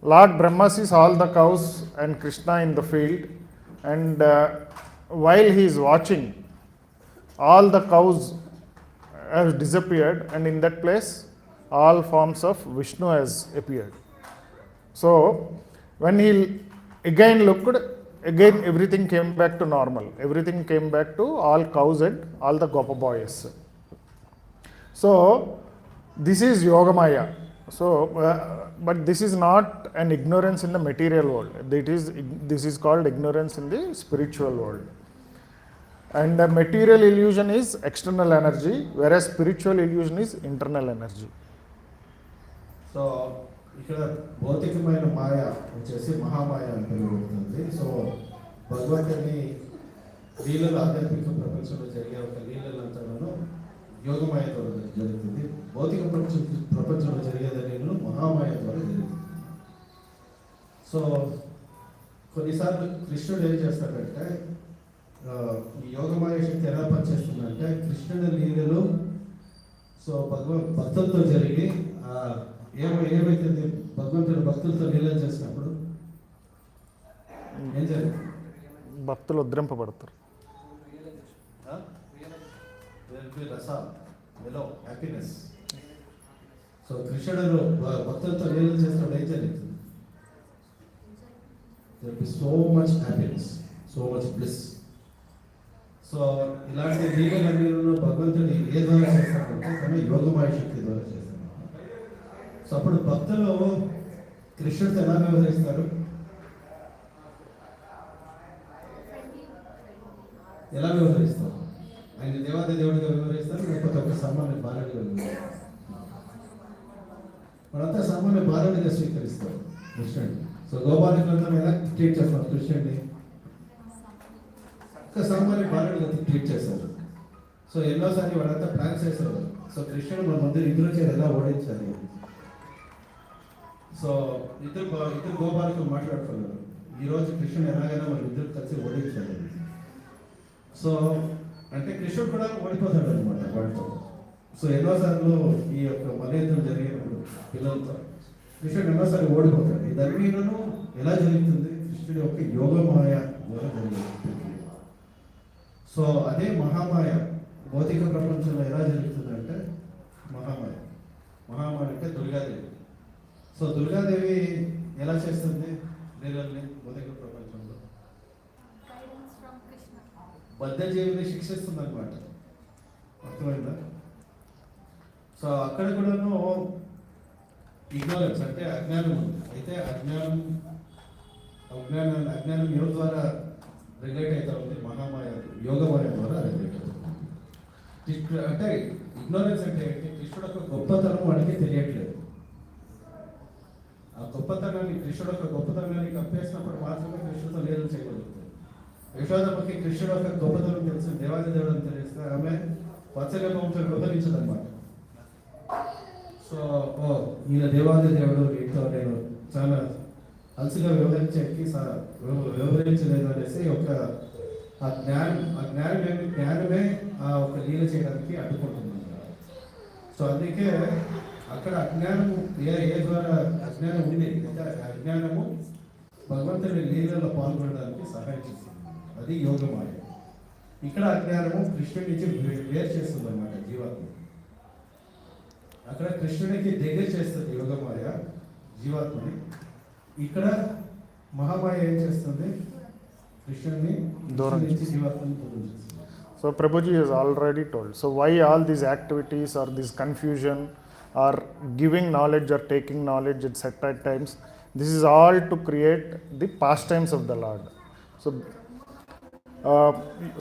Lord Brahma sees all the cows and Krishna in the field, and while he is watching, all the cows have disappeared, and in that place all forms of Vishnu has appeared. So when he again looked, again everything came back to normal. Everything came back to all cows and all the Gopa boys. So this is Yogamaya. So, but this is not an ignorance in the material world. This is called ignorance in the spiritual world. And the material illusion is external energy, whereas spiritual illusion is internal energy. So ఇక్కడ భౌతికమైన మాయ వచ్చేసి మహామాయ అని పిలువబడుతుంది. So భగవంతుని లీలలు ఆధ్యాత్మిక ప్రపంచంలో జరిగే ఒక లీలలంతను యోగమాయ ద్వారా జరుగుతుంది. భౌతిక ప్రపంచంలో జరిగేది లీలలు మహామాయ ద్వారా జరుగుతుంది. సో కొన్నిసార్లు కృష్ణుడు ఏం చేస్తాడంటే ఈ యోగమాయ శక్తి ఎలా పనిచేస్తుందంటే కృష్ణుడి లీలలు సో భక్తులతో జరిగి ఏమైతే భగవంతుడు భక్తులతో లీలలు చేసినప్పుడు ఏం జరుగుతుంది? భక్తులు ఉద్రింపబడతారు. హ్యాపీనెస్. సో కృష్ణుడు భక్తులతో లీలలు చేసినప్పుడు ఏం జరుగుతుంది? There will be so much happiness, so much bliss. So ఇలాంటి లీలలన్నిటిలో భగవంతుడు ఏ ద్వారా చేస్తాడంటే తన యోగమాయ శక్తి ద్వారా చేస్తాడు. సో అప్పుడు భక్తులు కృష్ణుడితో ఎలా వ్యవహరిస్తారు? ఎలా వ్యవహరిస్తారు? ఆయన దేవాది దేవుడిగా వ్యవహరిస్తారు, లేకపోతే ఒక సామాన్య బాలుడిగా వ్యవహరిస్తారు? మనంతా సామాన్య బాలుడిగా స్వీకరిస్తారు కృష్ణుడిని. సో గోపాలకులంతా ఎలా ట్రీట్ చేస్తారు కృష్ణుడిని? ఒక సామాన్య బాలుడిగా ట్రీట్ చేస్తారు. సో ఎన్నోసారి వాళ్ళంతా ప్లాన్ చేస్తారు. సో కృష్ణుడు మన మందిరం ఇందులో ఎలా ఓడించాలి. సో ఇద్దరు గోపాలకులు మాట్లాడుతున్నారు, ఈరోజు కృష్ణుడు ఎలాగైనా మన ఇద్దరు కలిసి ఓడించాలి. సో అంటే కృష్ణుడు కూడా ఓడిపోతాడు అనమాట వాటితో. సో ఎన్నోసార్లు ఈ యొక్క మలయుద్ధం జరిగినప్పుడు పిల్లలతో కృష్ణుడు ఎన్నోసార్లు ఓడిపోతాడు. ఇదన్నీను ఎలా జరుగుతుంది? కృష్ణుడి యొక్క యోగమాయ ద్వారా జరుగుతుంది. సో అదే మహామాయ భౌతిక ప్రపంచంలో ఎలా జరుగుతుందంటే మహామాయ అంటే దుర్గాదేవి. సో దుర్గాదేవి ఎలా చేస్తుంది లీలల్ని భౌతిక ప్రపంచంలో? బద్ధజీవిని శిక్షిస్తుంది అనమాట. అర్థమైందా? సో అక్కడ కూడాను ఇగ్నోరెన్స్ అంటే అజ్ఞానం ఉంది. అయితే అజ్ఞానం ఎవరి ద్వారా రెగ్యులేట్ అవుతా ఉంది? మహామాయ యోగమాయ ద్వారా రెగ్యులేట్ అవుతుంది. అంటే ఇగ్నోరెన్స్ అంటే కృష్ణుడు యొక్క గొప్పతనం వాడికి తెలియట్లేదు. ఆ గొప్పతనాన్ని కృష్ణుడు యొక్క గొప్పతనాన్ని కప్పేసినప్పుడు మాత్రమే కృష్ణుడితో లీలలు చేయగలుగుతుంది. యశోదమ్మకి కృష్ణుడు యొక్క గొప్పతనం తెలిసి దేవాది దేవుడు అని తెలిస్తే ఆమె వాత్సల్యభావంతో గొప్పరించదన్నమాట. సో ఈయన దేవాది దేవుడు వీటితో నేను చాలా అలసిగా వివరించలేదు అనేసి ఒక ఆ జ్ఞానమే ఆ ఒక లీల చేయడానికి అడ్డుకుంటుంది. సో అందుకే అక్కడ అజ్ఞానము ఏ ద్వారా అజ్ఞానం ఉంది, అజ్ఞానము భగవంతుని లీలలో పాల్గొనడానికి సహాయం చేస్తుంది. అది యోగమాయ. ఇక్కడ అజ్ఞానము కృష్ణుడి నుంచి వేరు చేస్తుంది అన్నమాట జీవాత్మ. అక్కడ కృష్ణుడికి దగ్గర చేస్తుంది యోగమాయ జీవాత్మని. ఇక్కడ మహామాయ ఏం చేస్తుంది? కృష్ణుడిని దూరం నుంచి జీవాత్మని దూరం చేస్తుంది. So Prabhuji has already told. So why all these activities or this confusion or giving knowledge or taking knowledge at certain times, this is all to create the pastimes of the Lord.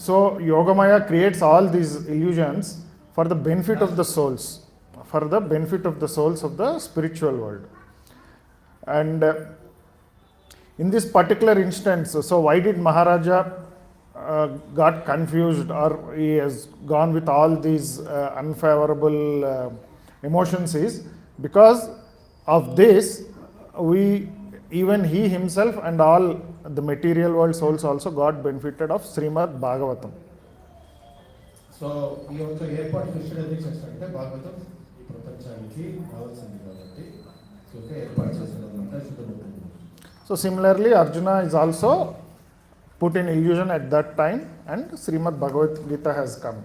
So Yogamaya creates all these illusions for the benefit of the souls, for the benefit of the souls of the spiritual world. And in this particular instance, so why did Maharaja got confused or he has gone with all these unfavorable emotions is because of this even he himself and all the material world souls also got benefited of Śrīmad-Bhāgavatam. So ఈ యొక్క ఏర్పాటు కృష్ణుడు ఎందుకు చేస్తాడంటే భాగవతం ఈ ప్రపంచానికి కావాల్సింది కాబట్టి ఏర్పాటు చేస్తాడన్నమాట. So similarly Arjuna is also put in illusion at that time and Śrīmad-Bhāgavad-Gīta has come.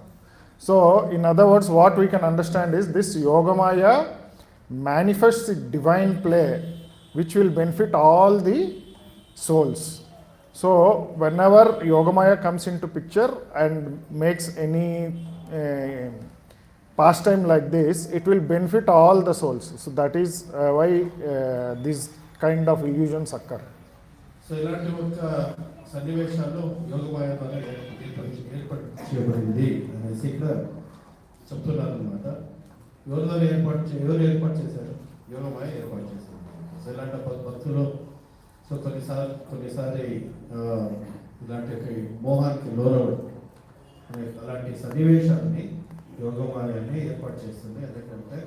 So in other words what we can understand is this Yogamaya manifests the divine play which will benefit all the souls. So whenever Yogamaya comes into picture and makes any pastime like this, it will benefit all the souls. So that is why these kind of illusions occur. So ఇలాంటి ఒక సన్నివేశాలు యోగమాయ ద్వారా ఏర్పాటు చేయబడింది అనేసి ఇక్కడ చెప్తున్నారు అనమాట. ఎవరు ఏర్పాటు చేశారు? యోగమాయ ఏర్పాటు చేశారు. సో ఇలాంటి భక్తులు సో కొన్నిసారి ఇలాంటి మోహానికి లోనవడం అలాంటి సన్నివేశాన్ని యోగమాయని ఏర్పాటు చేస్తుంది. ఎందుకంటే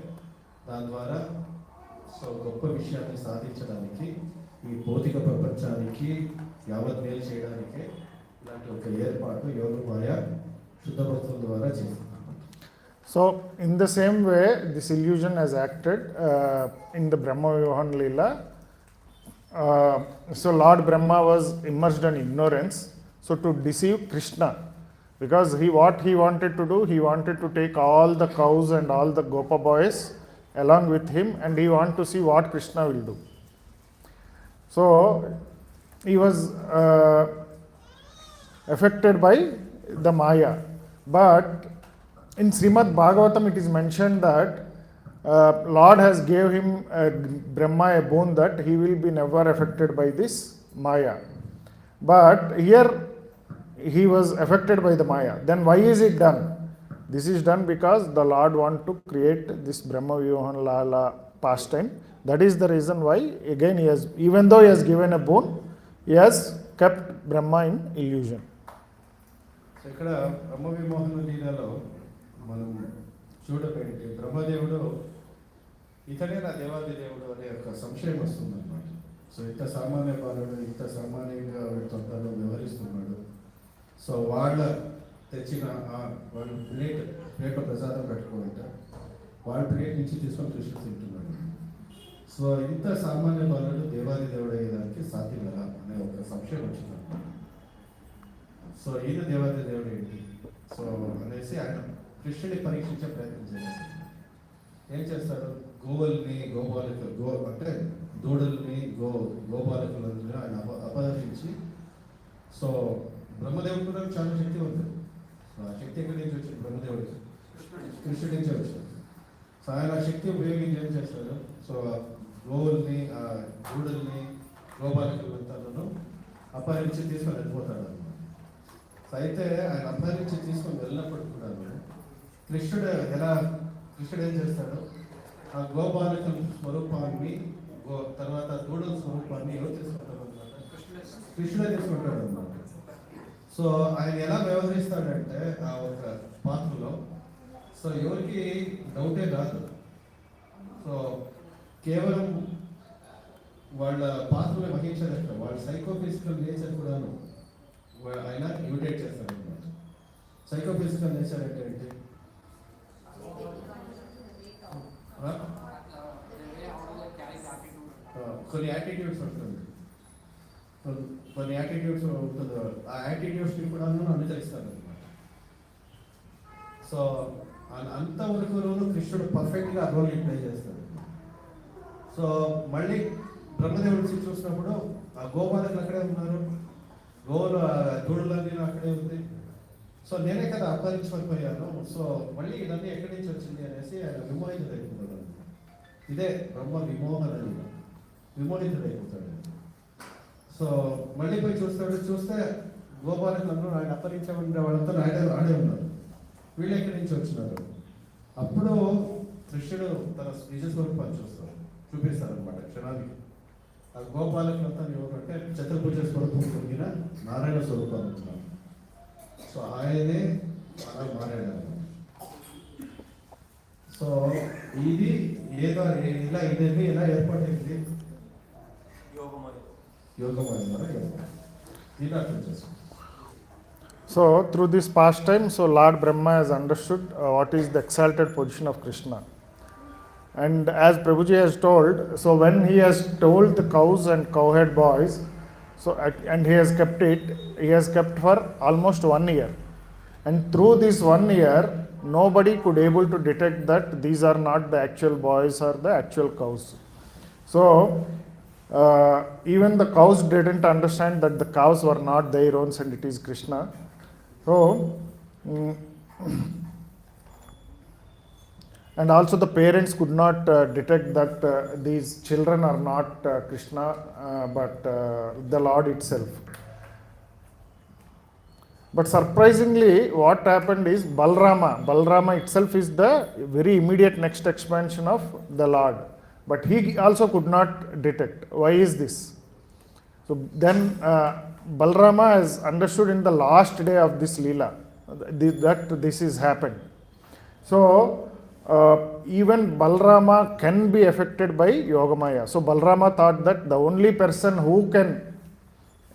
దాని ద్వారా సో గొప్ప విషయాన్ని సాధించడానికి, ఈ భౌతిక ప్రపంచానికి యావత్ మేలు చేయడానికి ఇలాంటి ఒక ఏర్పాటు యోగమాయ శుద్ధ భక్తుల ద్వారా చేస్తుంది. So in the same way, this illusion has acted in the Brahma Vyohan Leela. So Lord Brahma was immersed in ignorance, so to deceive Krishna, because what he wanted to do, he wanted to take all the cows and all the Gopa boys along with him, and he wanted to see what Krishna will do. So he was affected by the Maya. But in Śrīmad-Bhāgavatam it is mentioned that Lord has gave him Brahma a boon that he will be never affected by this Maya. But here he was affected by the Maya. Then why is it done? This is done because the Lord want to create this Brahma Vyohan Lala pastime. That is the reason why, again, he has, even though he has given a boon, he has kept Brahma in illusion. So ఇక్కడ బ్రహ్మ విమోహన లీలలో మనం చూడబెట్టి బ్రహ్మదేవుడు ఇతనే నా దేవాది దేవుడు అనే ఒక సంశయం వస్తుందన్నమాట. సో ఇంత సామాన్య బాలుడు, ఇంత సామాన్యంగా తొందరలో వ్యవహరిస్తున్నాడు. సో వాళ్ళ తెచ్చిన వాళ్ళు ప్లేట్లో ప్రసాదం పెట్టుకోవట, వాళ్ళ ప్లేట్ నుంచి తీసుకొని కృష్ణుడు తింటున్నాడు. సో ఇంత సామాన్య బాలుడు దేవాది దేవుడు అయ్యేదానికి సాధ్యం కదా అనే ఒక సంశయం వచ్చిందన్నమాట. సో ఈయన దేవాది దేవుడు ఏంటి? సో అనేసి ఆయన కృష్ణుని పరీక్షించే ప్రయత్నం చేశారు. ఏం చేస్తాడు? గోవుల్ని అంటే దూడల్ని గోపాలకులని ఆయన అపహరించి, సో బ్రహ్మదేవుడు కూడా చాలా శక్తివంతుడు. సో ఆ శక్తి ఎక్కడి నుంచి వచ్చింది? బ్రహ్మదేవుడికి కృష్ణుడి నుంచి వచ్చింది. సో ఆయన శక్తి ఉపయోగించి ఏం చేస్తాడు? సో గోవుల్ని, దూడల్ని, గోపాలకులను అపహరించి తీసుకొని వెళ్ళిపోతాడు అన్నమాట. సో అయితే ఆయన అపహరించి తీసుకొని వెళ్ళినప్పుడు కూడా కృష్ణుడు ఏం చేస్తాడు? ఆ గోపాలకుల స్వరూపాన్ని, తర్వాత దూడల స్వరూపాన్ని ఎవరు తీసుకుంటారు అనమాట? కృష్ణుడే తీసుకుంటాడు అనమాట. సో ఆయన ఎలా వ్యవహరిస్తాడంటే ఆ ఒక పాత్రలో, సో ఎవరికి డౌటే కాదు. సో కేవలం వాళ్ళ పాత్రలు వహించలేక వాళ్ళ సైకోఫిజికల్ నేచర్ కూడాను ఆయన ఇమిటేట్ చేస్తాడు అనమాట. సైకోఫిజికల్ నేచర్ అంటే ఏంటి? కొన్ని యాటిట్యూడ్స్ ఉంటుంది, ఉంటుంది. ఆ యాటిట్యూడ్స్ని కూడా అనుసరిస్తాడు అనమాట. సో అంతవరకు కృష్ణుడు పర్ఫెక్ట్గా ఆ రోల్ ప్లే చేస్తాడు. సో మళ్ళీ బ్రహ్మదేవుడిని చూసినప్పుడు ఆ గోపాలకులు అక్కడే ఉన్నారు, దూడలన్నీ అక్కడే ఉంది. సో నేనే కదా అపహరించుకోకపోయాను. సో మళ్ళీ ఇవన్నీ ఎక్కడి నుంచి వచ్చింది అనేసి ఆయన విమోహితుడైపోతాడు. ఇదే బ్రహ్మ విమోహితుడైపోతాడు. సో మళ్ళీ పోయి చూస్తే గోపాలకులను ఆయన అపహరించబడిన వాళ్ళంతా ఆడే ఉన్నారు. వీళ్ళు ఎక్కడి నుంచి వచ్చినారు? అప్పుడు కృష్ణుడు తన నిజ స్వరూపాన్ని చూపిస్తారు అనమాట క్షణానికి. ఆ గోపాలకులంతా ఎవరంటే చతుర్భుజ స్వరూపం కలిగిన నారాయణ స్వరూపాలు అంటున్నారు. సో ఆయనే అలా మారాడు. సో ఇది ఇదేమి ఎలా ఏర్పాటైంది? యోగమాయ ద్వారా దీన్ని అర్థం చేసుకోండి. So through this pastime, so Lord Brahma has understood what is the exalted position of Krishna. And as Prabhuji has told, so when he has told the cows and cowhead boys, and he has kept for almost 1 year. And through this 1 year, nobody could able to detect that these are not the actual boys or the actual cows. So even the cows didn't understand that the cows were not their own and it is Krishna. So And also the parents could not detect that these children are not Krishna but the Lord itself. But surprisingly, what happened is Balrama itself is the very immediate next expansion of the Lord, but he also could not detect. Why is this? So then Balrama has understood in the last day of this Leela that this is happened. So even Balrama can be affected by Yogamaya. So Balrama thought that the only person who can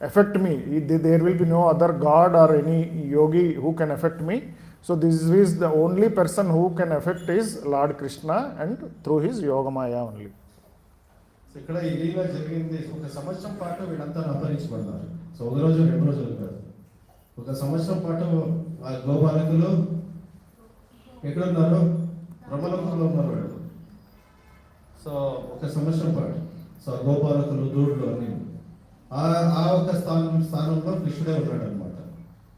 affect me, there will be no other god or any yogi who can affect me. So this is the only person who can affect is Lord Krishna, and through his Yogamaya only. ఇక్కడ ఈ లీల జరిగింది. ఒక సంవత్సరం పాటు వీళ్ళంతా అపహరించబడ్డారు. So ఒక రోజు 2 రోజులు కాదు, ఒక సంవత్సరం పాటు ఆ గోపాలకులు ఎక్కడ ఉన్నారు? బ్రహ్మలోకంలో ఉన్నారు వాళ్ళు. సో ఒక సంవత్సరం పాటు సో గోపాలకులు దూడులు అన్ని ఆ ఒక స్థానంలో కృష్ణుడే ఉన్నాడు అనమాట.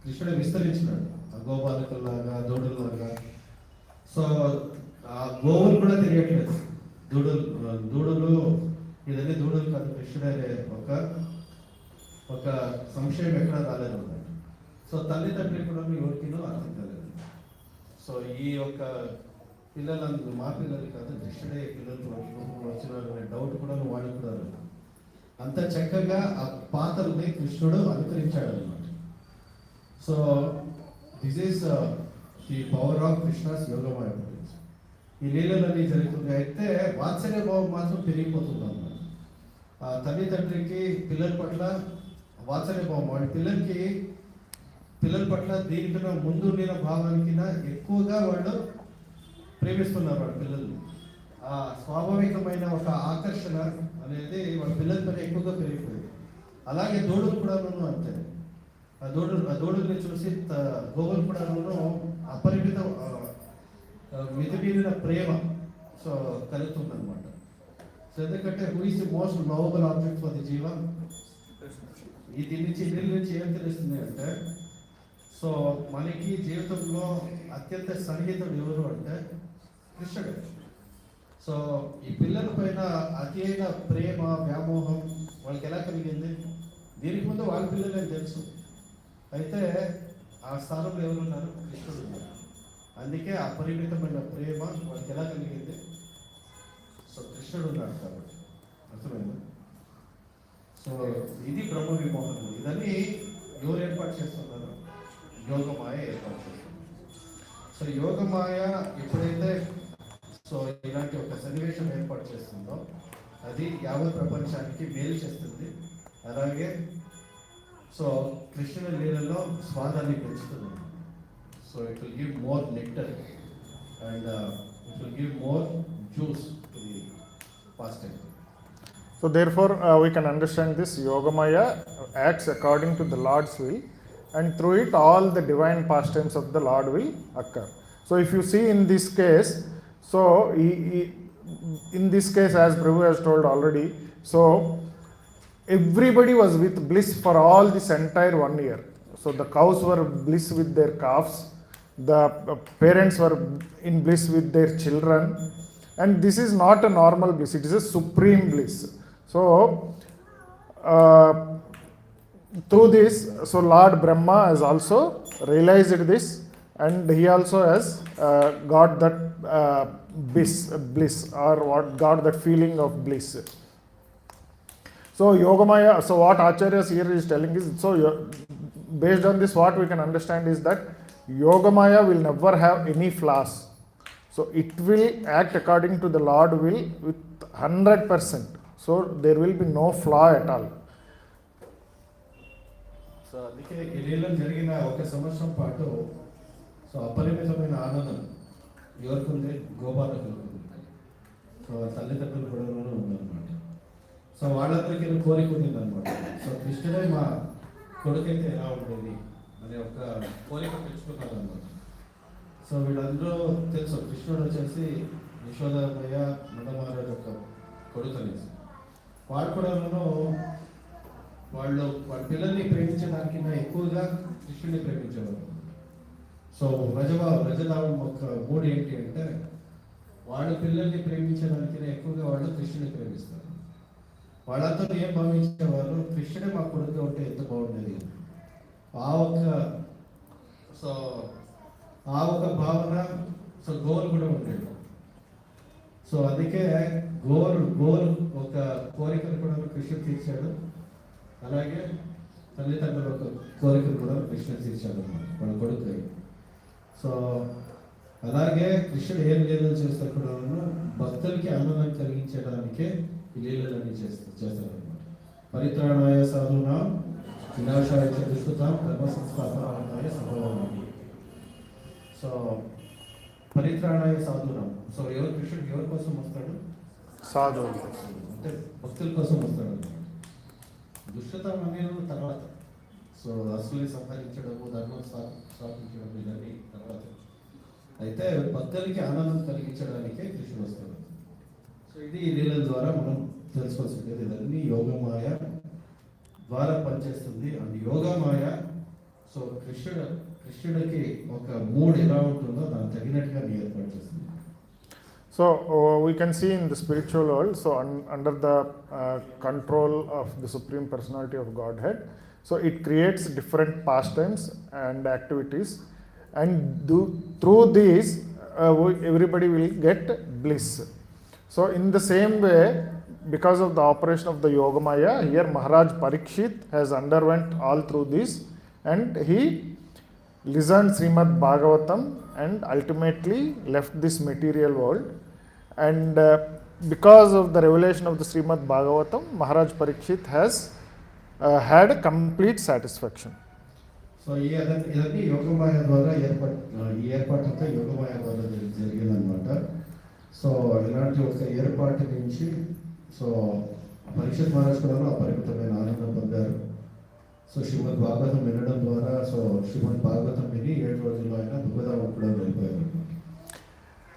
కృష్ణుడే విస్తరించినాడు ఆ గోపాలకుల్లాగా దూడుల్లాగా. సో ఆ గోవులు కూడా తెలియట్లేదు. దూడులు ఇదన్నీ దూడలు కాదు, కృష్ణుడే ఒక సంశయం ఎక్కడ రాలేదు. సో తల్లిదండ్రులు కూడా ఎవరికినో అర్థం కాలేదు. సో ఈ యొక్క పిల్లలందరూ మా పిల్లలు కాదు, కృష్ణుడే పిల్లలు వచ్చిన డౌట్ కూడా వాళ్ళు కూడా అంత చక్కగా ఆ పాత్రని కృష్ణుడు అనుకరించాడు అనమాట. So this is the power of Krishna's Yogamaya. ఈ లీలలన్నీ జరుగుతుంది. అయితే వాత్సల్య భావం మాత్రం పెరిగిపోతుంది అన్నమాట. తల్లిదండ్రికి పిల్లల పట్ల వాత్సల్య భావం, వాడి పిల్లల పట్ల దీనికన్నా ముందు ఉన్న భావానికి ఎక్కువగా వాళ్ళు ప్రేమిస్తున్నారు వాళ్ళ పిల్లలు. ఆ స్వాభావికమైన ఒక ఆకర్షణ అనేది వాళ్ళ పిల్లల పైన ఎక్కువగా పెరిగిపోయింది. అలాగే దూడలు కూడా అంతే. ఆ దూడల్ని చూసి గోవులు కూడా అపరిమిత మితిమీరిన ప్రేమ సో కలుగుతుంది అనమాట. సో ఎందుకంటే who is the most lovable object for the జీవ? దీని నుంచి ఏం తెలుస్తుంది అంటే, సో మనకి జీవితంలో అత్యంత సన్నిహితుడు ఎవరు అంటే కృష్ణుడు. సో ఈ పిల్లల పైన అతి అయిన ప్రేమ వ్యామోహం వాళ్ళకి ఎలా కలిగింది? దీనికి ముందు వాళ్ళ పిల్లలే తెలుసు. అయితే ఆ స్థానంలో ఎవరు ఉన్నారు? కృష్ణుడు ఉన్నారు. అందుకే అపరిమితమైన ప్రేమ వాళ్ళకి ఎలా కలిగింది? సో కృష్ణుడు ఉన్నాడు కాబట్టి. అర్థమైంది? సో ఇది బ్రహ్మ విమోహనం. ఇదని ఎవరు ఏర్పాటు చేస్తున్నారు? యోగమాయ ఏర్పాటు చేస్తున్నారు. సో యోగమాయ ఎప్పుడైతే సో ఇలాంటి ఒక సన్నివేశం ఏర్పాటు చేస్తుందో అది యావత్ ప్రపంచానికి మేలు చేస్తుంది. అలాగే సో కృష్ణుని లీలలో స్వాదాన్ని పెంచుతుంది. So it will give more nectar and it will give more juice to the fasting. So therefore we can understand this Yogamaya acts according to the Lord's will, and through it all the divine pastimes of the Lord will occur. So if you see in this case, so in this case, as Prabhu has told already, so everybody was with bliss for all this entire 1 year. So the cows were bliss with their calves, the parents were in bliss with their children, and this is not a normal bliss, it is a supreme bliss. So through this, so Lord Brahma has also realized this, and he also has got that bliss, or what got that feeling of bliss. So Yogamaya, so what ācāryas here is telling is, so based on this what we can understand is that Yogamaya will never have any flaws. So it will act according to the Lord will with 100%. So there will be no flaw at all. So అందుకే ఈ లీలలో జరిగిన ఒక సంవత్సరం పాటు so అపరిమితమైన ఆనందం ఎవరికి ఉంది? గోపాలకులకు ఉంది. సో తల్లిదండ్రులు కూడా ఉన్నారన్నమాట. సో వాళ్ళందరికీ కోరిక ఉంది అనమాట. సో కృష్ణుడే మా కొడుకైతే ఎలా ఉండేది అనే ఒక కోరిక పెంచుకున్నారు అనమాట. సో వీళ్ళందరూ తెలుసు కృష్ణుడు వచ్చేసి యశోదమయ్య నందమహారాజు యొక్క కొడుకు అనేసి. వాళ్ళు కూడా వాళ్ళ పిల్లల్ని ప్రేమించడానికి ఎక్కువగా కృష్ణుడిని ప్రేమించేవారు. సో రజదావం ఒక మూడు ఏంటి అంటే వాళ్ళ పిల్లల్ని ప్రేమించడానికి ఎక్కువగా వాళ్ళు కృష్ణుని ప్రేమిస్తారు. వాళ్ళంతా ఏం భావించేవారు, కృష్ణుడే మా కొడుకు ఉంటే ఎంత బాగుండేది. ఆ ఒక భావన గోల్ కూడా ఉండేది. సో అందుకే గోల్ ఒక కోరికను కూడా కృష్ణుడు తీర్చాడు. అలాగే తల్లిదండ్రుల ఒక కోరికను కూడా కృష్ణుడు తీర్చాడు అన్నమాట వాళ్ళ కొడుకు. సో అలాగే కృష్ణుడు ఏం లీలలు చేస్తే కూడా భక్తులకి ఆనందం కలిగించడానికే ఈ లీలలన్నీ చేస్తారన్నమాట. పరిత్రాణాయ సాధూనాం వినాశాయ చ దుష్కృతాం ధర్మ సంస్థాపనాయ సంభవామి. సో పరిత్రాణాయ సాధూనాం. సో కృష్ణుడు ఎవరి కోసం వస్తాడు? సాధువులు, అంటే భక్తుల కోసం వస్తాడు అన్నమాట. దుష్కృతం అనేది తర్వాత. సో అసలు సంపాదించడము, ధర్మం స్థాపించడం ఇవన్నీ తర్వాత. అయితే భక్తులకి ఆనందం కలిగించడానికే కృష్ణుడు వస్తాడు. సో ఇది ఈ లీలల ద్వారా మనం తెలుసుకోవాల్సింది. ఇదన్నీ యోగమాయ ద్వారా పనిచేస్తుంది. అండ్ యోగమాయ సో కృష్ణుడికి ఒక మూడ్ ఎలా ఉంటుందో దానికి తగినట్టుగా ఏర్పాటు చేస్తుంది. So we can see in the spiritual world, so under the control of the Supreme Personality of Godhead, so it creates different pastimes and activities, and through these everybody will get bliss. So in the same way, because of the operation of the Yogamaya, here Maharaj Parikshit has underwent all through this, and he listened Śrīmad-Bhāgavatam and ultimately left this material world. And because of the revelation of the Śrīmad-Bhāgavatam, Maharaj Parikshit has had complete satisfaction. So ఇదన్నీ యోగమాయ ద్వారా ఏర్పాటంతా యోగమాయ ద్వారా జరిగిందనమాట. So ఇలాంటి ఒక ఏర్పాటు నుంచి so Parikshit Maharaj కూడా అపరిమితమైన ఆనందం పొందారు. సో శ్రీమద్-భాగవతం వినడం ద్వారా సో శ్రీమద్-భాగవతం విని 7 రోజుల్లో ఆయన దుఃఖధామం కూడా వెళ్ళిపోయారు.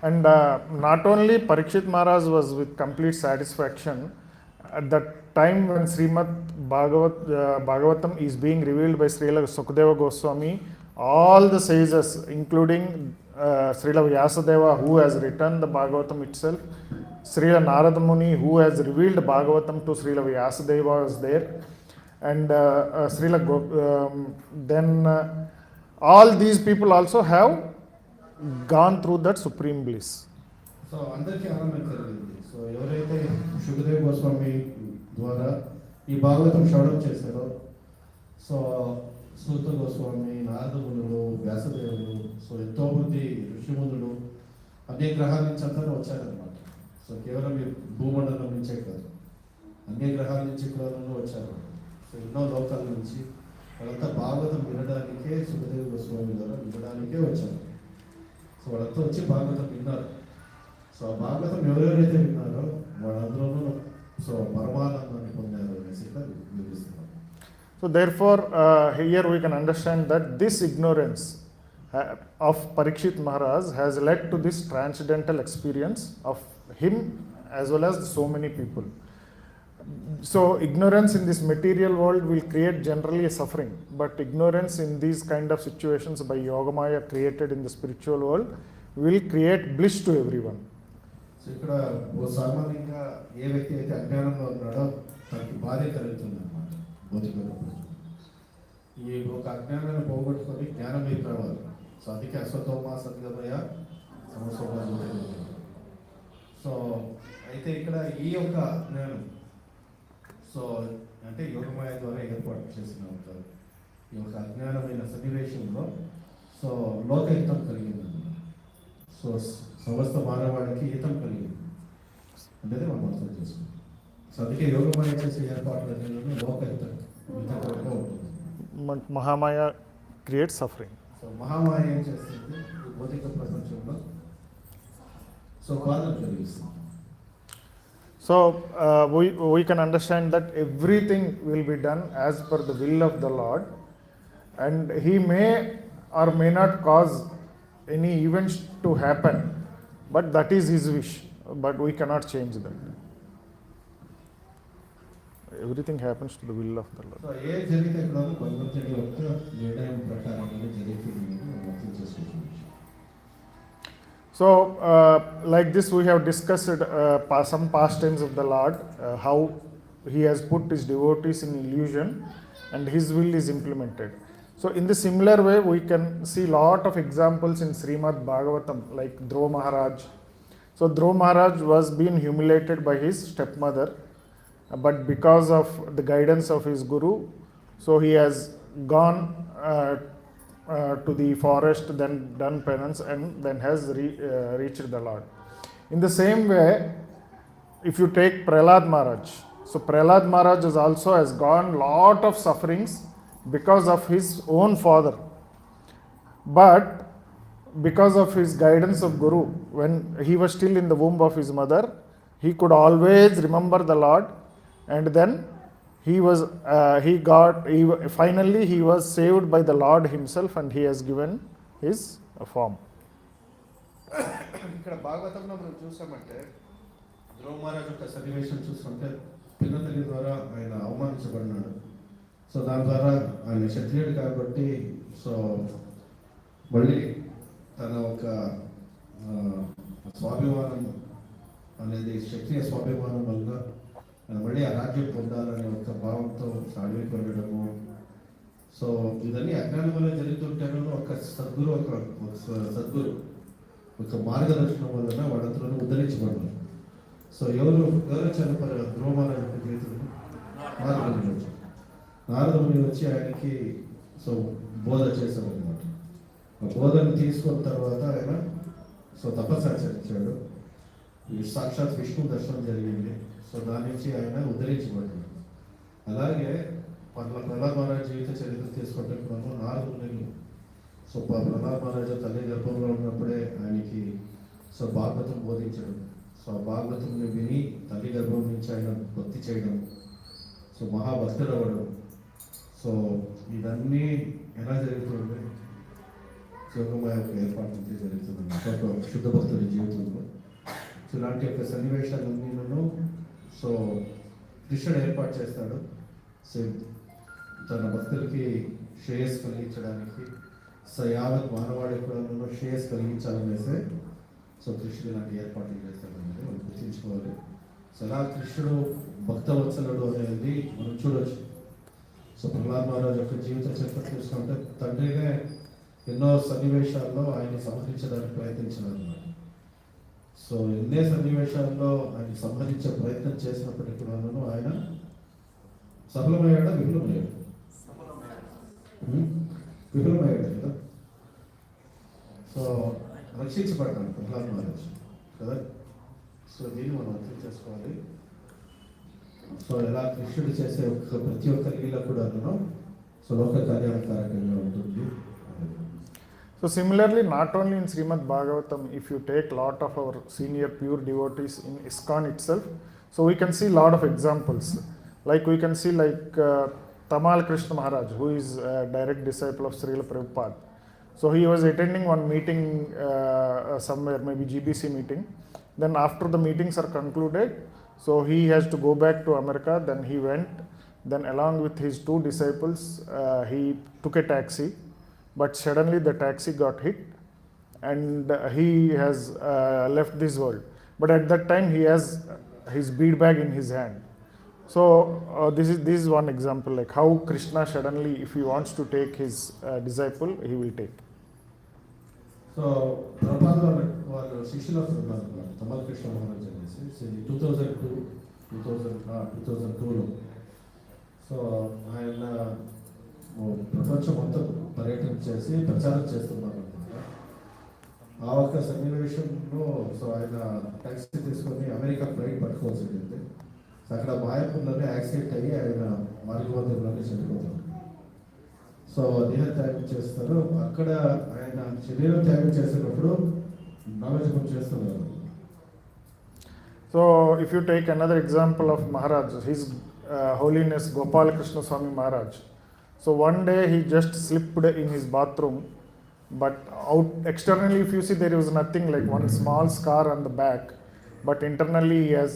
And not only Parikshit Maharaj was with complete satisfaction, at that time when Śrīmad-Bhāgavatam is being revealed by Śrīla Sukadeva Goswami, all the sages, including Śrīla Vyasadeva, who has written the Bhagavatam itself, Śrīla Narada Muni, who has revealed Bhagavatam to Śrīla Vyasadeva, was there, and all these people also have gone through that supreme bliss. So అందరికీ ఆనందం కలిగింది. So ఎవరైతే సుఖదేవ్ గోస్వామి ద్వారా ఈ భాగవతం శ్రవణం చేశారో, so సూత గోస్వామి, నారద మునులు, వ్యాసదేవులు, so ఎంతో మంది ఋషిమునులు అన్ని గ్రహాల నుంచి అంతా వచ్చారనమాట. సో కేవలం ఈ భూమండలం నుంచే కాదు, అన్ని గ్రహాల నుంచి కూడా వచ్చారు. సో ఎన్నో లోకాల నుంచి వాళ్ళంతా భాగవతం వినడానికే, సుఖదేవ్ గోస్వామి ద్వారా వినడానికే వచ్చారు. సో వాళ్ళంతా వచ్చి భాగవతం విన్నారు. సో ఆ భాగవతం ఎవరెవరైతే విన్నారో వాళ్ళందరూ సో పరమానందాన్ని పొందారు అనేసి వివరిస్తున్నారు. So therefore here we can understand that this ignorance of Parikshit Maharaj has led to this transcendental experience of him as well as so many people. So ignorance in this material world will create generally a suffering, but ignorance in these kind of situations by Yogamaya created in the spiritual world will create bliss to everyone. So ఇక్కడ సామాన్యంగా ఏ వ్యక్తి అయితే అజ్ఞానంలో ఉన్నాడో తనకి బాధ కలుగుతుంది అన్నమాట. భౌతికంగా ఈ ఒక అజ్ఞానాన్ని పోగొట్టుకొని జ్ఞానం మీద రావాలి. సో అందుకే అశ్వతోమ సద్గమయ సమసోమ. సో అయితే ఇక్కడ ఈ యొక్క జ్ఞానం సో అంటే యోగమాయ ద్వారా ఏర్పాటు చేసిన ఈ యొక్క అజ్ఞానమైన సన్నివేశంలో సో లోకహితం కలిగింది. సో సమస్త మానవాడికి హితం కలిగింది అనేది మనం అర్థం చేసుకుంటాం. సో అందుకే యోగమాయ చేసే ఏర్పాట్లన్నీ లోకహితం హితంగా ఉంటుంది. Mahamaya create suffering. So Mahamaya ఏం చేస్తుంది? భౌతిక ప్రపంచంలో సో బాధను కలిగిస్తుంది. So we can understand that everything will be done as per the will of the Lord, and He may or may not cause any events to happen, but that is His wish, but we cannot change that. Everything happens to the will of the Lord. So ఏ జరిగితే కూడా భగవంతుడి యొక్క నిర్ణయం ప్రకారంగా జరుగుతుంది. So, like this, we have discussed some pastimes of the Lord, how he has put his devotees in illusion and his will is implemented. So, in the similar way, we can see lot of examples in Śrīmad-Bhāgavatam, like Dhruva Maharaj. So, Dhruva Maharaj was being humiliated by his stepmother, but because of the guidance of his guru, so he has gone to the forest, then done penance, and then has reached the Lord. In the same way, if you take Prahlad Maharaj, so Prahlad Maharaj has gone lot of sufferings because of his own father, but because of his guidance of Guru, when he was still in the womb of his mother, he could always remember the Lord, and then finally he was saved by the Lord himself, and he has given his form. ఇక్కడ భాగవతంలో మనం చూసామంటే ధ్రువ మహారాజ్ యొక్క సన్నివేశం చూసుకుంటే పిన్నతల్లి ద్వారా ఆయన అవమానించబడినాడు. So దాని ద్వారా ఆయన క్షత్రియుడు కాబట్టి సో మళ్ళీ తన ఒక స్వాభిమానం అనేది క్షత్రియ స్వాభిమానం వల్ల మళ్ళీ ఆ రాజ్యం పొందాలనే ఒక భావంతో అడవికి వెళ్ళడము. సో ఇవన్నీ అజ్ఞానం వల్ల జరుగుతుంటాను. ఒక సద్గురు ఒక మార్గదర్శనం వలన వాళ్ళందరూ ఉద్ధరించబడ్డారు. సో ఎవరు చనిపోయారు? ధ్రువ మహారాజ్ యొక్క జీవితంలో నారదుని వచ్చి ఆయనకి సో బోధ చేశారనమాట. ఆ బోధను తీసుకున్న తర్వాత ఆయన సో తపస్సాచరించాడు. సాక్షాత్ విష్ణు దర్శనం జరిగింది. సో దాని నుంచి ఆయన ఉద్ధరించబడ్డాడు. అలాగే ప్రహ్లాద్ మహారాజ్ జీవిత చరిత్ర తీసుకుంటే నారదుని సో ప్రహ్లాద్ మహారాజు తల్లి గర్భంలో ఉన్నప్పుడే ఆయనకి సో భాగవతం బోధించడం, సో భాగవతంని విని తల్లి గర్భం నుంచి ఆయన భక్తి చేయడం, సో మహాభక్తుడు అవ్వడం. సో ఇవన్నీ ఎలా జరుగుతుంది? యోగమయ యొక్క ఏర్పాటు నుంచి జరుగుతుంది ఒక శుద్ధ భక్తుడి జీవితంలో. సో ఇలాంటి యొక్క సన్నివేశాలన్నీను సో కృష్ణుడు ఏర్పాటు చేస్తాడు. సో తన భక్తులకి శ్రేయస్ కలిగించడానికి, సో యావత్ మానవాళి కూడా శ్రేయస్ కలిగించాలనేసే సో కృష్ణుడు ఇలాంటి ఏర్పాట్లు చేస్తాడనేది మనం గుర్తించుకోవాలి. సో ఎలా కృష్ణుడు భక్తవత్సలుడు అనేది మనం చూడవచ్చు. సో ప్రహ్లాద్ మహారాజ్ యొక్క జీవిత చరిత్ర చూసుకుంటే తండ్రినే ఎన్నో సన్నివేశాల్లో ఆయన సంహరించడానికి ప్రయత్నించినారు అన్నమాట. సో ఎన్నో సన్నివేశాల్లో ఆయన సంహరించే ప్రయత్నం చేసినప్పటికీ కూడా ఆయన సఫలమయ్యాడా? విఫలమయ్యాడు. విఫలమయ్యాడు కదా. సో రక్షించబడ్డాడు ప్రహ్లాద్ మహారాజ్ కదా. సో దీన్ని మనం అర్థం చేసుకోవాలి. సో ఎలా కృష్ణుడు చేసే ప్రతి ఒక్క లీల కూడా సో లోక కార్యాలకారకంగా ఉంటుంది. So similarly, not only in Śrīmad-Bhāgavatam, if you take lot of our senior pure devotees in ISKCON itself, so we can see lot of examples. Like we can see Tamal Krishna Maharaj, who is a direct disciple of Śrīla Prabhupāda. So he was attending one meeting somewhere, maybe GBC meeting. Then after the meetings are concluded, so he has to go back to America. Then he went. Then along with his two disciples, he took a taxi. But suddenly the taxi got hit and he has left this world. But at that time he has his bead bag in his hand. So this is one example, like how Krishna suddenly, if he wants to take his disciple, he will take. So Prabhupada was Śrīla Prabhupāda, Tamal Krishna Maharaj అనేసి 2002లో. So ఆయన ప్రపంచం మొత్తం పర్యటన చేసి ప్రచారం చేస్తున్నారు అనమాట. ఆ ఒక్క సన్నివేశంలో సో ఆయన టాక్సీ తీసుకొని అమెరికా ఫ్లైట్ పట్టుకోవాల్సి ఉంటుంది. అక్కడ మాయాపూర్లోనే యాక్సిడెంట్ అయ్యి ఆయన మార్గమధ్యంలోనే చనిపోతారు. సో దేహ త్యాగం చేస్తారు. అక్కడ ఆయన శరీరం త్యాగం చేసినప్పుడు నామజపం చేస్తున్నారు. So if you take another example of Maharaj, his Holiness Gopal Krishna Swami Maharaj. So one day he just slipped in his bathroom, but externally if you see there was nothing, like one small scar on the back, but internally he has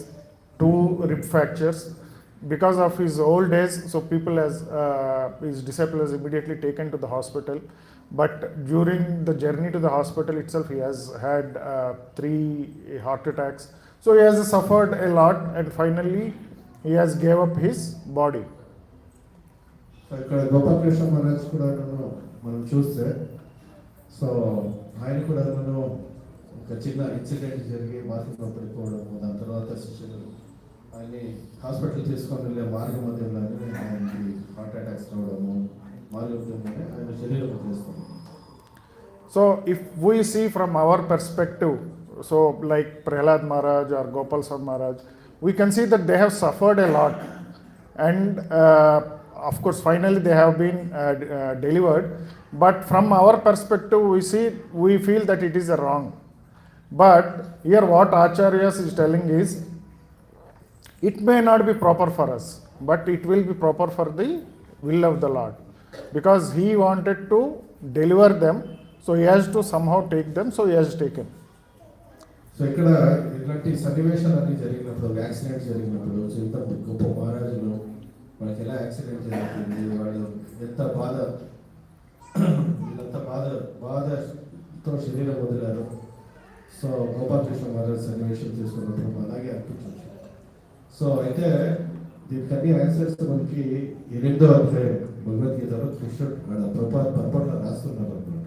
2 rib fractures. Because of his old age, so people his disciple has immediately taken to the hospital, but during the journey to the hospital itself he has had 3 heart attacks. So he has suffered a lot and finally he has gave up his body. So ఇక్కడ గోపాలకృష్ణ మహారాజ్ కూడా మనం చూస్తే so ఆయన కూడా ఒక చిన్న incident జరిగి మార్గంలో పడిపోవడము, దాని తర్వాత శిష్యులు ఆయన్ని హాస్పిటల్ తీసుకొని వెళ్ళే మార్గం మధ్యలోనే ఆయనకి హార్ట్ అటాక్స్ రావడము, మార్గంలోనే ఆయన శరీరం వదిలేస్తాము. So if we see from our perspective, so like Prahlad Maharaj or Gopal Swarup Maharaj, we can see that they have suffered a lot and of course finally they have been delivered, but from our perspective we feel that it is wrong. But here what ācāryas is telling is, it may not be proper for us, but it will be proper for the will of the Lord, because he wanted to deliver them, so he has to somehow take them, so he has taken. So ఇక్కడ ఇలాంటి సన్నివేశాలు అన్నీ జరిగినప్పుడు, accident జరిగినప్పుడు, ఇంత గొప్ప మహారాజులు వాళ్ళకి ఎలా యాక్సిడెంట్ జరుగుతుంది, వాళ్ళు ఎంత బాధతో శరీరం వదిలారు. సో గోపాలకృష్ణ మహారాజ్ సన్నివేశం తీసుకున్నప్పుడు అలాగే అనిపించవచ్చు. సో అయితే దీనికి ఆన్సర్స్ మనకి 8వ అధ్యాయం భగవద్గీతలో కృష్ణుడు పర్పట్లో రాస్తున్నారు అనమాట.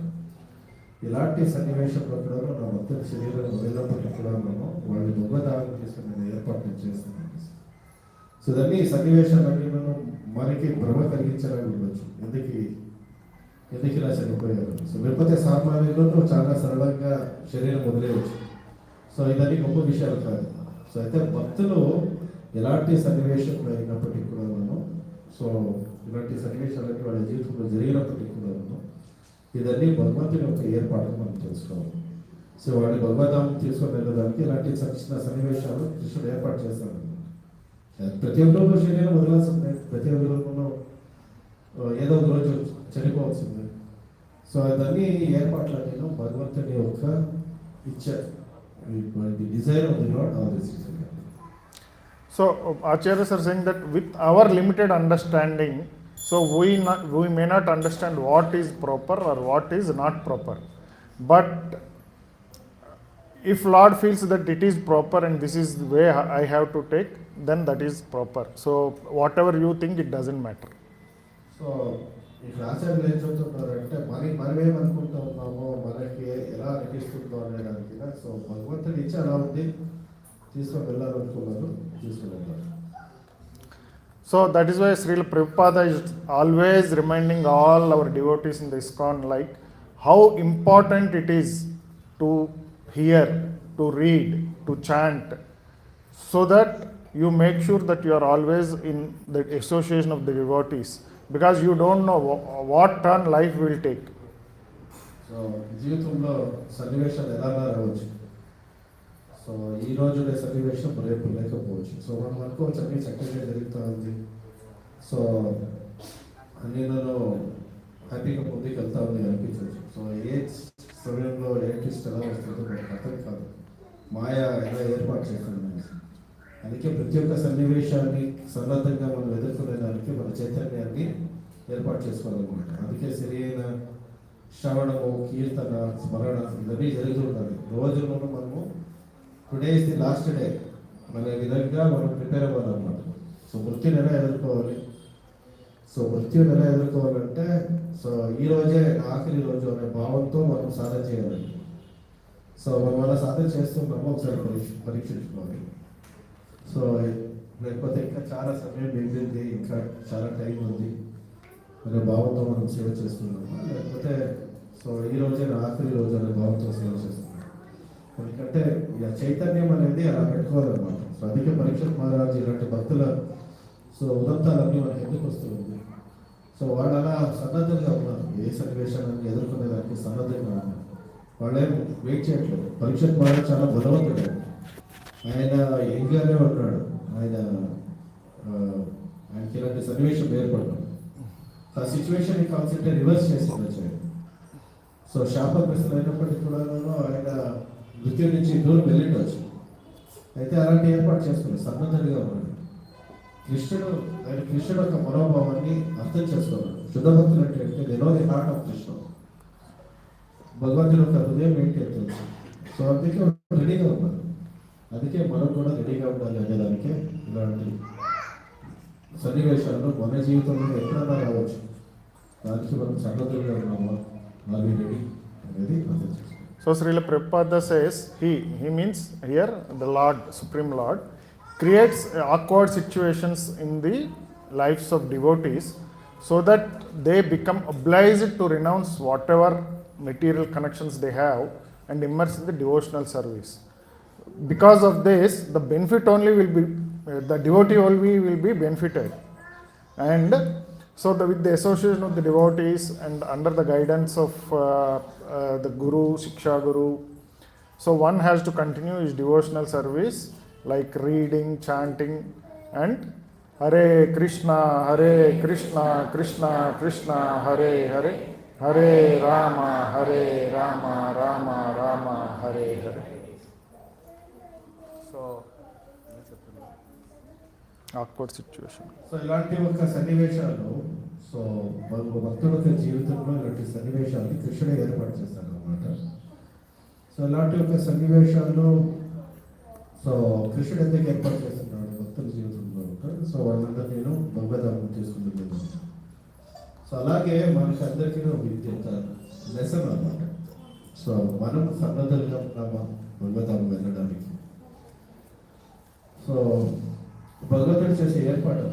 ఇలాంటి సన్నివేశంలో కూడా నా భక్తుల శరీరం వదిలినప్పటికీ కూడా వాళ్ళు భగవద్ధారణ తీసుకునే ఏర్పాట్లు చేస్తున్నాను. సో దాన్ని సన్నివేశాలన్నీ మనకి భ్రమ కలిగించాలని ఉండొచ్చు, ఎందుకు ఇలా చనిపోయారు. సో లేకపోతే సామాన్యులు చాలా సరళంగా శరీరం వదిలేయచ్చు. సో ఇవన్నీ గొప్ప విషయాలు కాదు. సో అయితే భక్తులు ఎలాంటి సన్నివేశంలో అయినప్పటికీ కూడా సో ఇలాంటి సన్నివేశాలన్నీ వాళ్ళ జీవితంలో జరిగినప్పటికీ కూడా ఇదన్నీ భగవంతుని యొక్క ఏర్పాటు మనం తెలుసుకోవాలి. సో వాళ్ళని భగవద్ధామం తీసుకొని వెళ్ళడానికి ఇలాంటి చిన్న సన్నివేశాలు కృష్ణుడు ఏర్పాటు చేస్తాడు. ప్రతి ఒక్కరు శరీరం వదలాల్సిందే, ప్రతి ఒక్కరు ఏదో ఒక రోజు చనిపోవాల్సిందే. సో అదన్నీ ఏర్పాట్లన్నీ భగవంతుని యొక్క ఇచ్చారు, desire of the lord all this. So ācāryas are saying that with our limited understanding, so we may not understand what is proper or what is not proper, but if Lord feels that it is proper and this is the way I have to take, then that is proper. So whatever you think, it doesn't matter. So ఇక్కడ ఆచార్యులు ఏం చెప్తున్నారంటే మనమేమనుకుంటూ ఉన్నామో, మనకి ఎలా అనిపిస్తుందో అనేదానికి so భగవంతుని ఇచ్చి అలా ఉంది, తీసుకొని వెళ్ళాలనుకున్నారు, తీసుకొని వెళ్ళారు. So that is why Śrīla Prabhupāda is always reminding all our devotees in the ISKCON like how important it is to hear, to read, to chant, so that you make sure that you are always in the association of the devotees, because you don't know what turn life will take. So జీవితంలో సన్నివేశాలు ఎలా రావచ్చు. So ఈ రోజు సన్నివేశం రేపు లేకపోవచ్చు. So మనం అనుకోవచ్చు అన్ని చక్కగా జరుగుతూ ఉంది, సో అన్ని నన్ను హ్యాపీగా ముందుకు వెళ్తా ఉంది అనిపించవచ్చు. సో ఏ సమయంలో ఏ ట్విస్ట్ ఎలా వస్తుందో మనకు అర్థం కాదు, మాయా ఎలా ఏర్పాటు చేస్తుంది. అందుకే ప్రతి ఒక్క సన్నివేశాన్ని సన్నద్ధంగా మనం ఎదుర్కొనేదానికి మన చైతన్యాన్ని ఏర్పాటు చేసుకోవాలన్నమాట. అందుకే సరైన శ్రవణము, కీర్తన, స్మరణ ఇవన్నీ జరుగుతుండాలి. రోజుల్లో మనము today is the last day అనే విధంగా మనం ప్రిపేర్ అవ్వాలన్నమాట. సో మృత్యుని ఎలా ఎదుర్కోవాలి, సో మృత్యుని ఎలా ఎదుర్కోవాలంటే సో ఈ రోజే ఆఖరి రోజు అనే భావంతో మనం సాధన చేయాలి. సో మనం అలా సాధన చేస్తున్నామో ఒకసారి పరీక్షించుకోవాలి. సో లేకపోతే ఇంకా చాలా సమయం మిగిలింది, ఇంకా చాలా టైం ఉంది అనే భావంతో మనం సేవ చేస్తున్నాము, లేకపోతే సో ఈ రోజే ఆఖరి రోజు అనే భావంతో సేవ చేస్తున్నాం. ఎందుకంటే చైతన్యం అనేది అలా పెట్టుకోవాలన్నమాట. సో అందుకే పరీక్షిత్ మహారాజ్ ఇలాంటి భక్తుల సో ఉదంతాలన్నీ మనకి ఎందుకు వస్తుంది. సో వాళ్ళు అలా సన్నద్ధంగా ఉన్నారు, ఏ సన్నివేశాన్ని ఎదుర్కొనేదానికి సన్నద్ధంగా ఉన్నారు. వాళ్ళేం వెయిట్ చేయట్లేదు. పరీక్షిత్ మహారాజ్ చాలా బలవంతుడు, ఆయన యంగ్గానే ఉన్నాడు, ఆయనకి ఇలాంటి సన్నివేశం ఏర్పడ్డాడు. ఆ సిచ్యువేషన్ కాన్సెప్ట్ రివర్స్ చేసింది వచ్చాడు. సో శాపగ్రస్తులు అయినప్పటికీ కూడా ఆయన మృత్యు నుంచి దూరం వెళ్ళిండవచ్చు. అయితే అలాంటి ఏర్పాటు చేసుకున్నాడు, సన్నద్ధంగా ఉన్నాడు. కృష్ణుడు యొక్క మనోభావాన్ని అర్థం చేసుకోవాలి. శుద్ధ భక్తులు అంటే they know the heart of Krishna. భగవంతుని యొక్క హృదయం ఏంటి తెలుసు. సో అందుకే రెడీగా ఉన్నారు. అందుకే మనం కూడా రెడీగా ఉండాలి అనేదానికే ఇలాంటి సన్నివేశాలను మన జీవితంలో ఎప్పుడైనా రావచ్చు. దానికి మనం సన్నద్ధంగా ఉన్నామా, అది రెడీ అనేది అర్థం చేసుకోవాలి. So Śrīla Prabhupāda says, he means here the Lord, Supreme Lord, creates awkward situations in the lives of devotees so that they become obliged to renounce whatever material connections they have and immerse in the devotional service. Because of this, the benefit only will be, the devotee only will be benefited. And so with the association of the devotees and under the guidance of the Guru, Shiksha Guru, so one has to continue his devotional service like reading, chanting and Hare Krishna, Krishna Krishna, Hare Hare, Hare Rama, Rama Rama, Hare Hare. So, awkward situation. So ఇలాంటి ఒక సన్నివేశాలు, so భక్తుల యొక్క జీవితంలో ఇలాంటి సన్నివేశాలు కృష్ణుడే ఏర్పాటు చేస్తాడు అనమాట. సో ఇలాంటి ఒక సన్నివేశాలు సో కృష్ణుడు ఎందుకు ఏర్పాటు చేస్తున్నాడు భక్తుల జీవితంలో ఉంటాడు. సో వాళ్ళందరూ నేను భగవద్ధామం తీసుకుంటున్నాను. సో అలాగే మనకి అందరికీ విద్య లెసన్ అన్నమాట. సో మనం సన్నద్ధంగా ఉన్నామా భగవద్ధామం వెళ్ళడానికి. సో భగవంతుడు చేసే ఏర్పాటు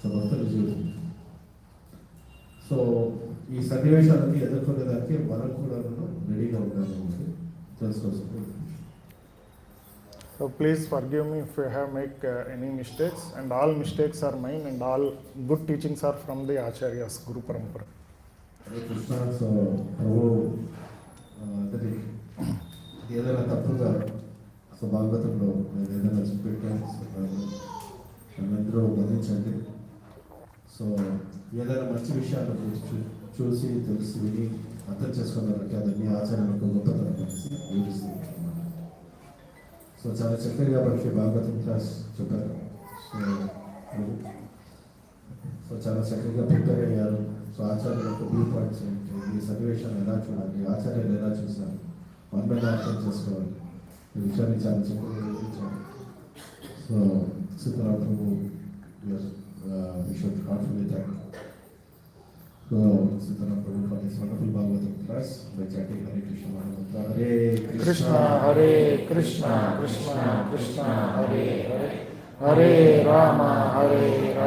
సో భక్తుల జీవితం. సో ఈ సన్నివేశాలన్నీ ఎదుర్కొనేదానికి మనం కూడా రెడీగా ఉండాలి తెలుసుకోవచ్చు. So please forgive me if I have make any mistakes, and all mistakes are mine and all good teachings are from the ācāryas, Guru Parampara. Hare Krishna. So ప్రభు అంటే ఏదైనా తప్పుగా సో భాగవతంలో నేను ఏదైనా చూపెట్టాను అందరూ గమనించండి. సో ఏదైనా మంచి విషయాలు చూసి తెలిసి విని అర్థం చేసుకున్నారంటే అదన్నీ ఆచార్యం యొక్క గొప్పతనం అనేసి వివరిస్తుంది. సో చాలా చక్కగా మనకి భాగవతం క్లాస్ చెప్పారు. సో చాలా చక్కగా ప్రిపేర్ అయ్యారు. సో ఆచార్యుల యొక్క వ్యూ పాయింట్స్ ఏంటి, ఈ సన్నివేశాన్ని ఎలా చూడాలి, ఆచార్యులు ఎలా చూసారు, మన మీద అర్థం చేసుకోవాలి, ఈ విషయాన్ని చాలా చక్కగా వివరించారు. So Seetharam Prabhu, we should heartfully thank Seetharam Prabhu for this wonderful Bhagavatam class by chanting Hare Krishna Mahamantra. Hare Krishna, Hare Krishna, Krishna Krishna, Hare Hare, Hare Rama,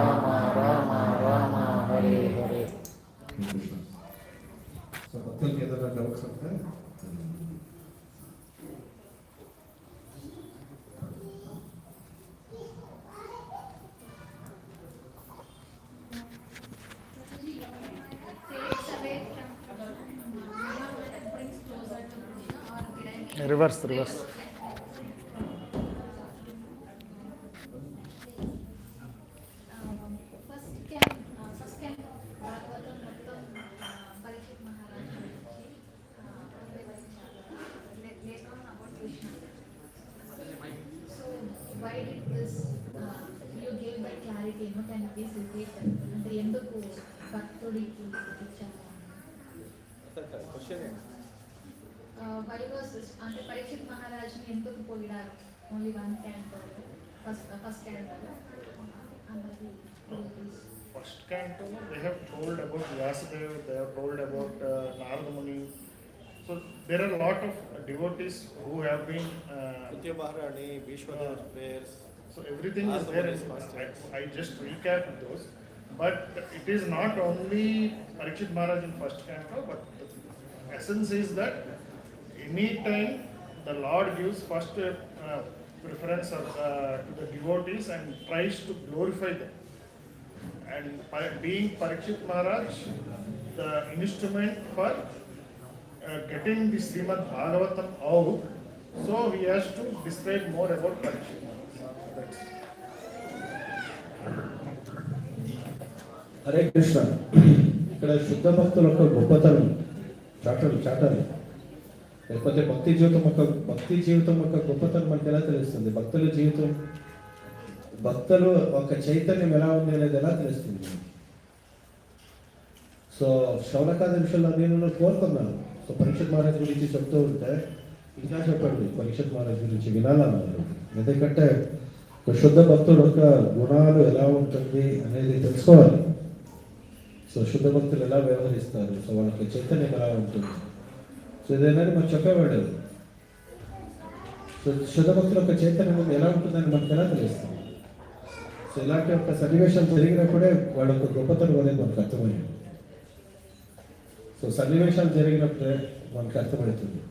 Rama Rama, Hare Hare. Krishna. So భక్తులకి ఏదైనా doubts ఉంటే reverse. Why did this, you gave that clarity, can you please repeat that? And the end of Bhaktudiki why was this? And the Parikshit Maharaj enduku poyidaru? Only one canto, first canto. First canto, they have told about Vyasadeva, they have told about Narada Muni. So there are a lot of devotees who have been Nitya Maharani, Vishwadev's prayers. So everything is there. I just recap those. But it is not only Parikshit Maharaj in first canto, but the essence is that any time the Lord gives first preference to the devotees and tries to glorify them. And being Parikshit Maharaj, the instrument for getting the Śrīmad-Bhāgavatam out, so he has to describe more about Parikshit Maharaj. Hare Krishna. ఇక్కడ శుద్ధ భక్తుల యొక్క గొప్పతనం చాటాలి. లేకపోతే భక్తి జీవితం యొక్క గొప్పతనం మనకి ఎలా తెలుస్తుంది? భక్తులు ఒక చైతన్యం ఎలా ఉంది అనేది ఎలా తెలుస్తుంది? సో శౌనకాది విషయంలో నేను కోరుకున్నాను సో పరీక్షత్ మహారాజ్ గురించి చెప్తూ ఉంటే ఇంకా చెప్పండి, పరీక్షత్ మహారాజ్ గురించి వినాలన్నారు. ఎందుకంటే ఒక శుద్ధ భక్తుడు యొక్క గుణాలు ఎలా ఉంటుంది అనేది తెలుసుకోవాలి. సో శుద్ధ భక్తులు ఎలా వ్యవహరిస్తారు, సో వాళ్ళకి చైతన్యం ఎలా ఉంటుంది, సో ఇదేనని మనకు చెప్పేవాడు. సో శుద్ధ భక్తుల యొక్క చైతన్యం ఎలా ఉంటుందని మనకు ఎలా తెలుస్తుంది. సో ఇలాంటి ఒక సన్నివేశం జరిగినప్పుడే వాళ్ళ యొక్క గొప్పతనం అనేది మనకు అర్థమైంది. సో సన్నివేశాలు జరిగినప్పుడే మనకు అర్థమవుతుంది.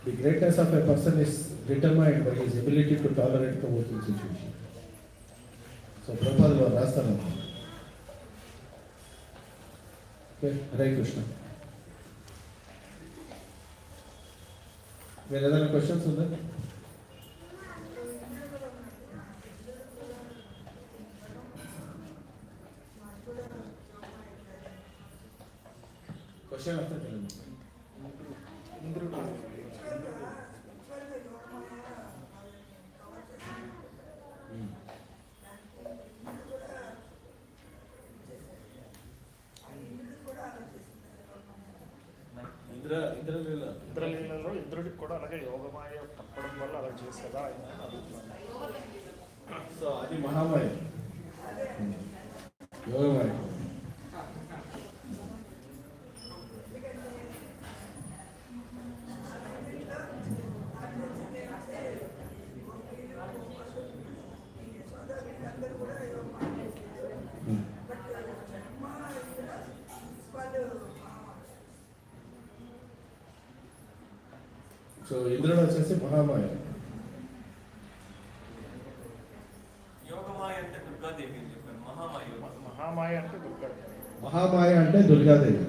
The greatness of a person is determined by his ability to tolerate the working situation. So ప్రభుపాదులు రాస్తాను. ఓకే, హరే కృష్ణ. మీరు ఏదైనా క్వశ్చన్స్ ఉందా? క్వశ్చన్ అర్థం తెలియదు. ఇంద్రలీలలో ఇంద్రుడికి కూడా అలాగే యోగమాయ తప్పడం వల్ల అలా చేసేదా ఆయన అడుగుతున్నాను. సో అది మహామాయ, యోగమాయ. సో ఇంద్రుడు వచ్చేసి మహామాయ. యోగమాయ అంటే దుర్గాదేవి అని చెప్పారు. మహామాయ అంటే దుర్గాదేవి. మహామాయ అంటే దుర్గాదేవి.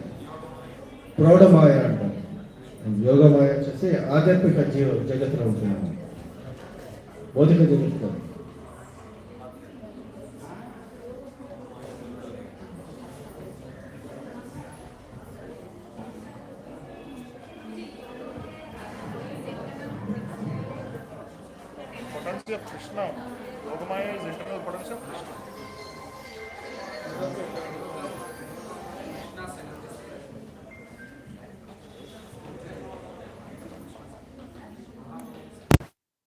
ప్రౌఢమాయ అంటారు. యోగమాయ వచ్చేసి ఆధ్యాత్మిక జగత్తులో ఉంటుంది, భౌతిక జగత్తులో. Potency of Krishna. Yogamaya is internal potency of Krishna.